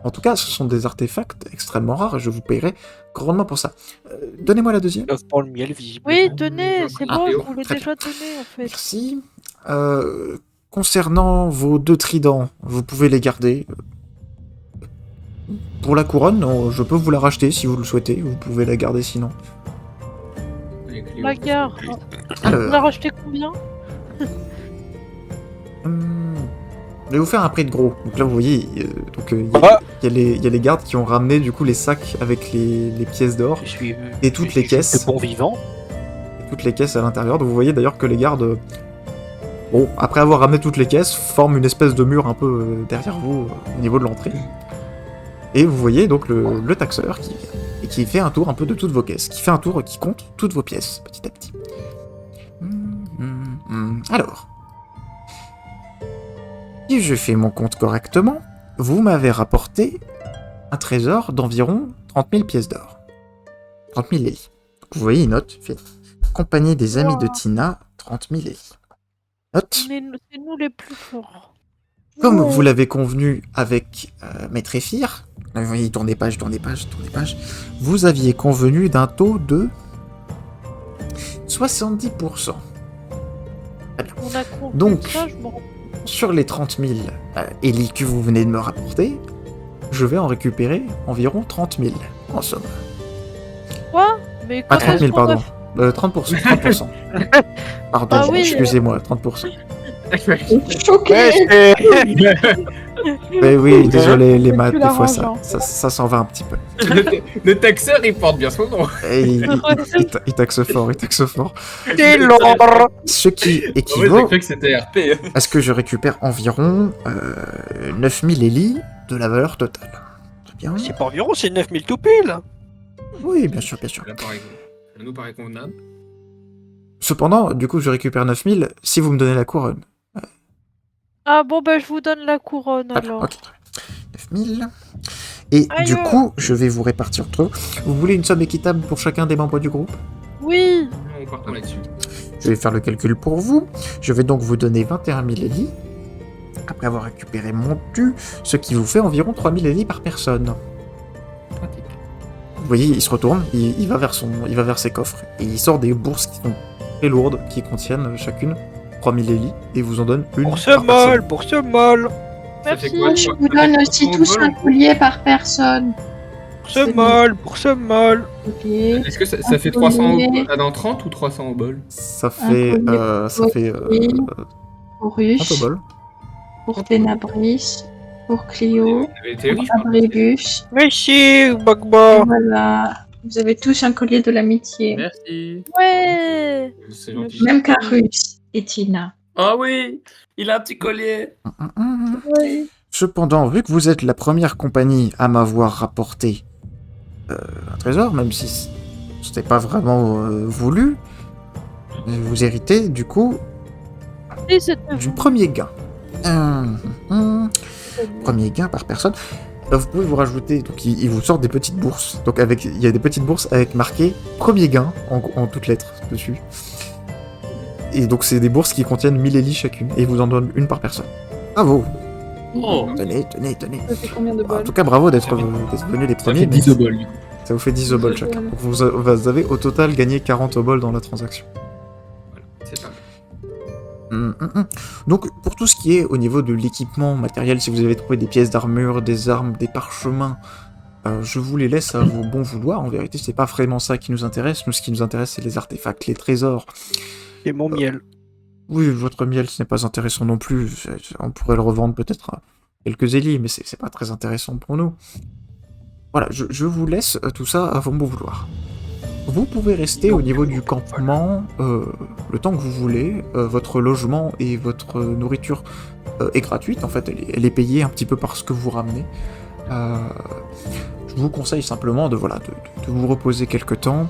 En tout cas, ce sont des artefacts extrêmement rares et je vous paierai grandement pour ça. Donnez-moi la deuxième. Love pour le miel, visiblement. Oui, tenez, c'est Ah, bon, je vous l'ai très déjà donné en fait. Merci. Concernant vos 2 tridents, vous pouvez les garder. Pour la couronne, je peux vous la racheter si vous le souhaitez, vous pouvez la garder sinon. Avec les La autres. gare. On Alors, a racheté combien? je vais vous faire un prix de gros. Donc là, vous voyez, Ah, il y a les gardes qui ont ramené du coup les sacs avec les pièces d'or je suis. et toutes les caisses. Le bon vivant. Toutes les caisses à l'intérieur. Donc vous voyez d'ailleurs que les gardes, bon, après avoir ramené toutes les caisses, forment une espèce de mur un peu derrière vous au niveau de l'entrée. Et vous voyez donc le taxeur qui fait un tour un peu de toutes vos caisses, qui fait un tour qui compte toutes vos pièces petit à petit. Alors, si je fais mon compte correctement, vous m'avez rapporté un trésor d'environ 30 000 pièces d'or. 30 000 élis. Vous voyez, il note, il fait Compagnie des amis de Tina, 30 000 élis. Note. C'est nous les plus forts. Comme vous l'avez convenu avec Maître Ephir, vous voyez, tournez page, vous aviez convenu d'un taux de 70%. On a compris Donc, ça, je m'en rends sur les 30 000 élis que vous venez de me rapporter, je vais en récupérer environ 30 000, en somme. Quoi? Mais Ah, quand 30 est-ce 000, qu'on a pardon. 30%. 30%. Pardon, Ah oui, excusez-moi, 30%. Choqué. Ouais, c'est- Mais oui, désolé, les maths, plus des fois, l'arrangeant. ça s'en va un petit peu. Le taxeur, il porte bien son nom. Et il taxe fort, il taxe fort. Taylor. Ce qui J'ai équivaut cru que c'était RP. à ce que je récupère environ 9000 élis de la valeur totale. Très bien. C'est pas environ, c'est 9000 tout pile. Oui, bien sûr, bien sûr. Ça nous paraît convenable. Cependant, du coup, je récupère 9000 si vous me donnez la couronne. Ah bon, bah je vous donne la couronne Très bien, alors. ok, très bien. 9000. Et Aïe. du coup, je vais vous répartir entre eux. Vous voulez une somme équitable pour chacun des membres du groupe? Oui. On part là-dessus. Je vais faire le calcul pour vous. Je vais donc vous donner 21 000 élis, après avoir récupéré mon dû, ce qui vous fait environ 3000 élis par personne. Pratique. Vous voyez, il se retourne, il va vers ses coffres, et il sort des bourses qui sont très lourdes, qui contiennent chacune 3000 élis, et vous en donne une Bourse par personne. molle, bourse molle, Ça fait Merci. quoi, Je toi vous Ça fait donne 300 aussi tous vols un collier par personne. bourse molle, bourse molle. Ok. Est-ce que ça fait 300 au bol dans 30 ou 300 au bol? Ça fait... collier. Pour un Ruche, tobol. pour Ténabris, pour Clio, Vous avez été pour riche, par contre. Abrébus. Merci, Et Bagba. voilà. Vous avez tous un collier de l'amitié. Merci. Ouais. C'est gentil. Même Carus et Tina. Ah oui, il a un petit collier. Cependant, vu que vous êtes la première compagnie à m'avoir rapporté un trésor, même si ce n'était pas vraiment voulu, vous héritez du coup Et c'était du premier gain. Premier gain par personne. Vous pouvez vous rajouter, donc il vous sort des petites bourses. Donc il y a des petites bourses avec marqué premier gain en toutes lettres dessus. Et donc c'est des bourses qui contiennent 1000 élis chacune, et il vous en donne une par personne. Bravo. Oh. Tenez. Ça fait combien de En balles? tout cas, bravo d'être venus les Ça premiers. fait 10 au bol, du coup. Ça vous fait 10 obols chacun. Donc vous avez au total gagné 40 obols dans la transaction. Voilà, c'est pas mal. Donc pour tout ce qui est au niveau de l'équipement matériel, si vous avez trouvé des pièces d'armure, des armes, des parchemins, je vous les laisse à vos bons vouloirs. En vérité, c'est pas vraiment ça qui nous intéresse. Nous, ce qui nous intéresse, c'est les artefacts, les trésors. Et mon miel. Oui, votre miel, ce n'est pas intéressant non plus. On pourrait le revendre peut-être à quelques élis, mais c'est pas très intéressant pour nous. Voilà, je vous laisse tout ça à vos bons vouloirs. Vous pouvez rester au niveau du campement le temps que vous voulez. Votre logement et votre nourriture est gratuite. En fait, elle est payée un petit peu par ce que vous ramenez. Je vous conseille simplement de vous reposer quelque temps,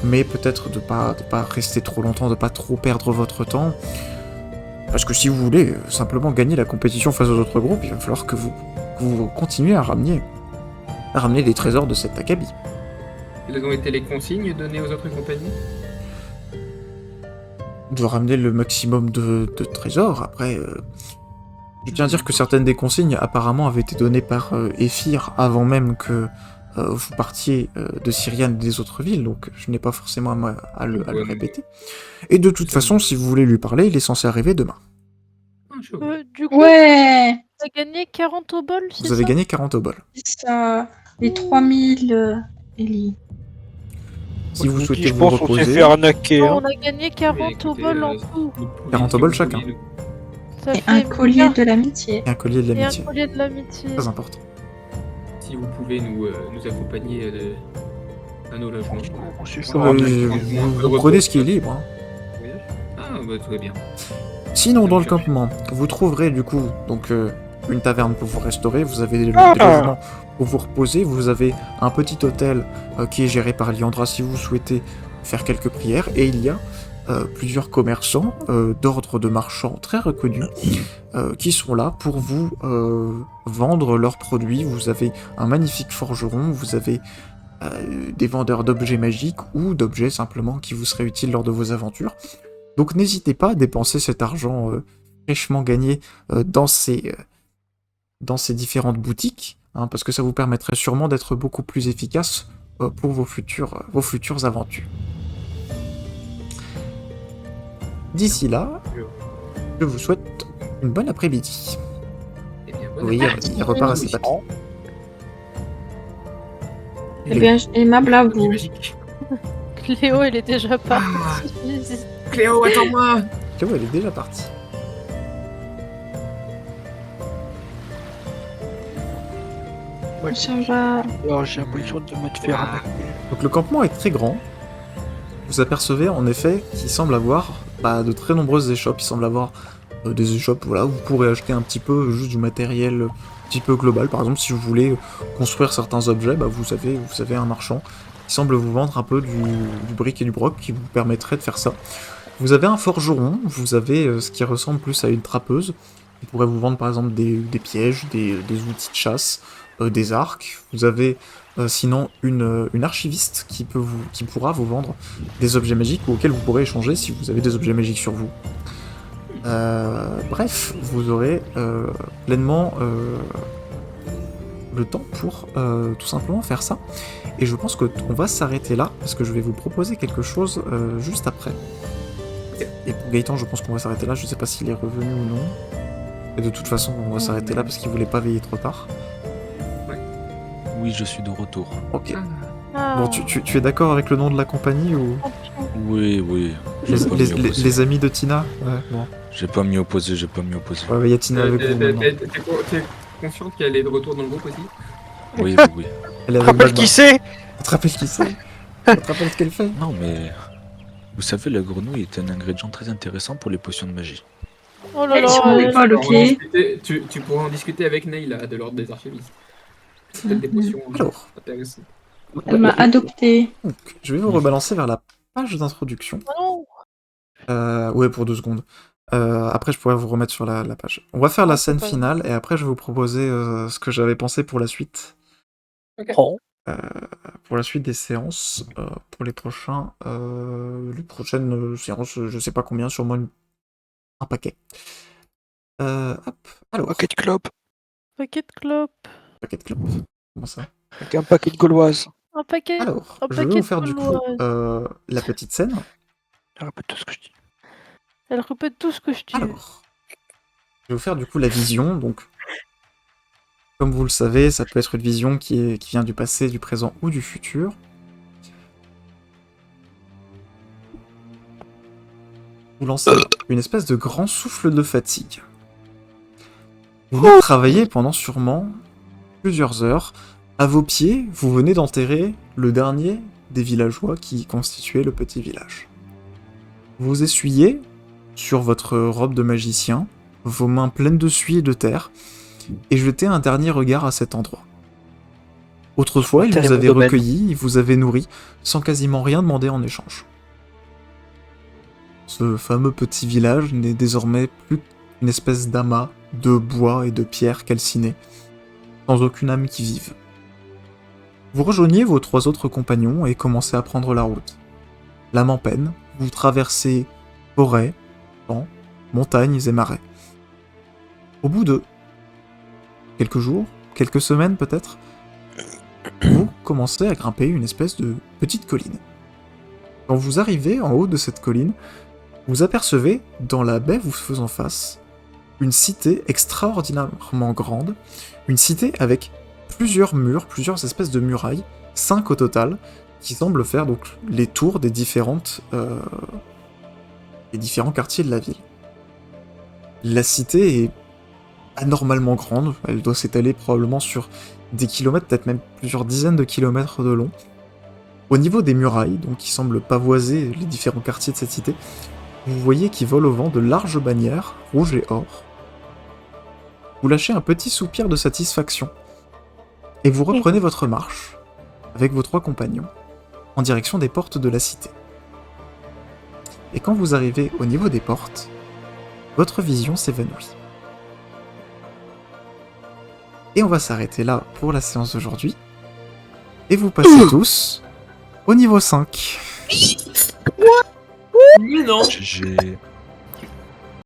mais peut-être de pas rester trop longtemps, de pas trop perdre votre temps. Parce que si vous voulez simplement gagner la compétition face aux autres groupes, il va falloir que vous continuiez à ramener des trésors de cette Akabi. Quelles ont été les consignes données aux autres compagnies? De ramener le maximum de trésors. Après, je tiens à dire que certaines des consignes apparemment avaient été données par Ephir avant même que vous partiez de Syriane et des autres villes, donc je n'ai pas forcément à le répéter. Et de toute façon, si vous voulez lui parler, il est censé arriver demain. Du coup, Ouais, on a gagné 40 obols, c'est Vous avez ça gagné 40 obols. c'est ça. Les 3000 Ellie. Si vous souhaitez Je vous pense qu'on s'est reposer, fait arnaquer. On Hein. a gagné 40 obols en tout. 40 obols chacun. Ça Et fait un collier de l'amitié. et un collier de Et un l'amitié. collier de l'amitié. Très important. Si vous pouvez nous accompagner à nos logements. On s'est fait Ah, arnaquer. Vous prenez ce qui est libre. Hein. Ah, bah tout va bien. Sinon, dans le campement, vous trouverez du coup donc une taverne pour vous restaurer, vous avez des Ah. logements pour vous reposer, vous avez un petit hôtel qui est géré par Liandra si vous souhaitez faire quelques prières, et il y a plusieurs commerçants d'ordre de marchands très reconnus qui sont là pour vous vendre leurs produits. Vous avez un magnifique forgeron, vous avez des vendeurs d'objets magiques ou d'objets simplement qui vous seraient utiles lors de vos aventures. Donc n'hésitez pas à dépenser cet argent fraîchement gagné dans ces différentes boutiques, hein, parce que ça vous permettrait sûrement d'être beaucoup plus efficace pour vos futures aventures. D'ici là, je vous souhaite une bonne après-midi. Eh bien, bonne Oui, après-midi. il repart à ses papiers. Eh bien, aimable à vous. Magique. Cléo, elle est déjà partie. Cléo, attends-moi. Cléo, elle est déjà partie. Ouais, Ça va. alors j'ai l'impression de me faire attaquer. Donc le campement est très grand. Vous apercevez en effet qu'il semble avoir de très nombreuses échoppes. Il semble avoir des échoppes où vous pourrez acheter un petit peu juste du matériel un petit peu global. Par exemple, si vous voulez construire certains objets, vous avez un marchand qui semble vous vendre un peu du brick et du broc qui vous permettrait de faire ça. Vous avez un forgeron, vous avez ce qui ressemble plus à une trappeuse. Il pourrait vous vendre par exemple des pièges, des outils de chasse, des arcs. Vous avez sinon une archiviste qui pourra vous vendre des objets magiques auxquels vous pourrez échanger si vous avez des objets magiques sur vous. Bref, vous aurez pleinement le temps pour tout simplement faire ça. Et je pense qu'on va s'arrêter là, parce que je vais vous proposer quelque chose juste après. Et pour Gaëtan, je pense qu'on va s'arrêter là, je sais pas s'il est revenu ou non. Et de toute façon, on va s'arrêter là parce qu'il voulait pas veiller trop tard. Oui, je suis de retour. Ok. Ah. Bon, tu es d'accord avec le nom de la compagnie ou Oui, oui. les amis de Tina? Ouais, bon. J'ai pas m'y opposé. Ouais, y a Tina avec vous maintenant. T'es consciente qu'elle est de retour dans le groupe aussi? Oui. Elle est avec Rappelle Bagma. qui c'est. Tu te rappelles qui c'est? Tu te rappelles ce qu'elle fait? Non, mais... Vous savez, la grenouille est un ingrédient très intéressant pour les potions de magie. Oh là Sur là, les balles, ok. Tu pourras en discuter avec Neil, de l'ordre des archivistes. Peut-être des potions Alors, intéressantes. Elle m'a adopté. donc, je vais vous rebalancer vers la page d'introduction. non. Ouais, pour 2 secondes. Après, je pourrais vous remettre sur la page. On va faire la scène pas grave. finale, et après, je vais vous proposer ce que j'avais pensé pour la suite. Oh. Pour la suite des séances, pour les prochaines séances, je sais pas combien, sûrement un paquet. Hop, alors, Paquet de clopes. Paquet de clopes. paquet de clopes. Comment ça? Avec un paquet de gauloises. Un paquet. Alors, Un je vais paquet vous faire de du coup gauloises. la petite scène. Je répète tout ce que je dis. Elle répète tout ce que je dis. Alors, je vais vous faire du coup la vision. Donc, comme vous le savez, ça peut être une vision qui vient du passé, du présent ou du futur. Vous lancez une espèce de grand souffle de fatigue. Vous venez de travailler pendant sûrement plusieurs heures. À vos pieds, vous venez d'enterrer le dernier des villageois qui constituait le petit village. Vous essuyez sur votre robe de magicien, vos mains pleines de suie et de terre, et jetez un dernier regard à cet endroit. Autrefois, il vous avait recueilli, il vous avait nourri, sans quasiment rien demander en échange. Ce fameux petit village n'est désormais plus qu'une espèce d'amas de bois et de pierres calcinées, sans aucune âme qui vive. Vous rejoignez vos 3 autres compagnons et commencez à prendre la route. L'âme en peine, vous traversez forêts, champs, montagnes et marais. Au bout de quelques jours, quelques semaines peut-être, vous commencez à grimper une espèce de petite colline. Quand vous arrivez en haut de cette colline, vous apercevez, dans la baie vous faisant face, une cité extraordinairement grande, une cité avec plusieurs murs, plusieurs espèces de murailles, 5 au total, qui semblent faire donc les tours des différents quartiers de la ville. La cité est anormalement grande, elle doit s'étaler probablement sur des kilomètres, peut-être même plusieurs dizaines de kilomètres de long. Au niveau des murailles, donc qui semblent pavoiser les différents quartiers de cette cité, vous voyez qu'il vole au vent de larges bannières, rouges et or. Vous lâchez un petit soupir de satisfaction, et vous reprenez votre marche, avec vos 3 compagnons, en direction des portes de la cité. Et quand vous arrivez au niveau des portes, votre vision s'évanouit. Et on va s'arrêter là pour la séance d'aujourd'hui, et vous passez tous au niveau 5. Mais non. J'ai...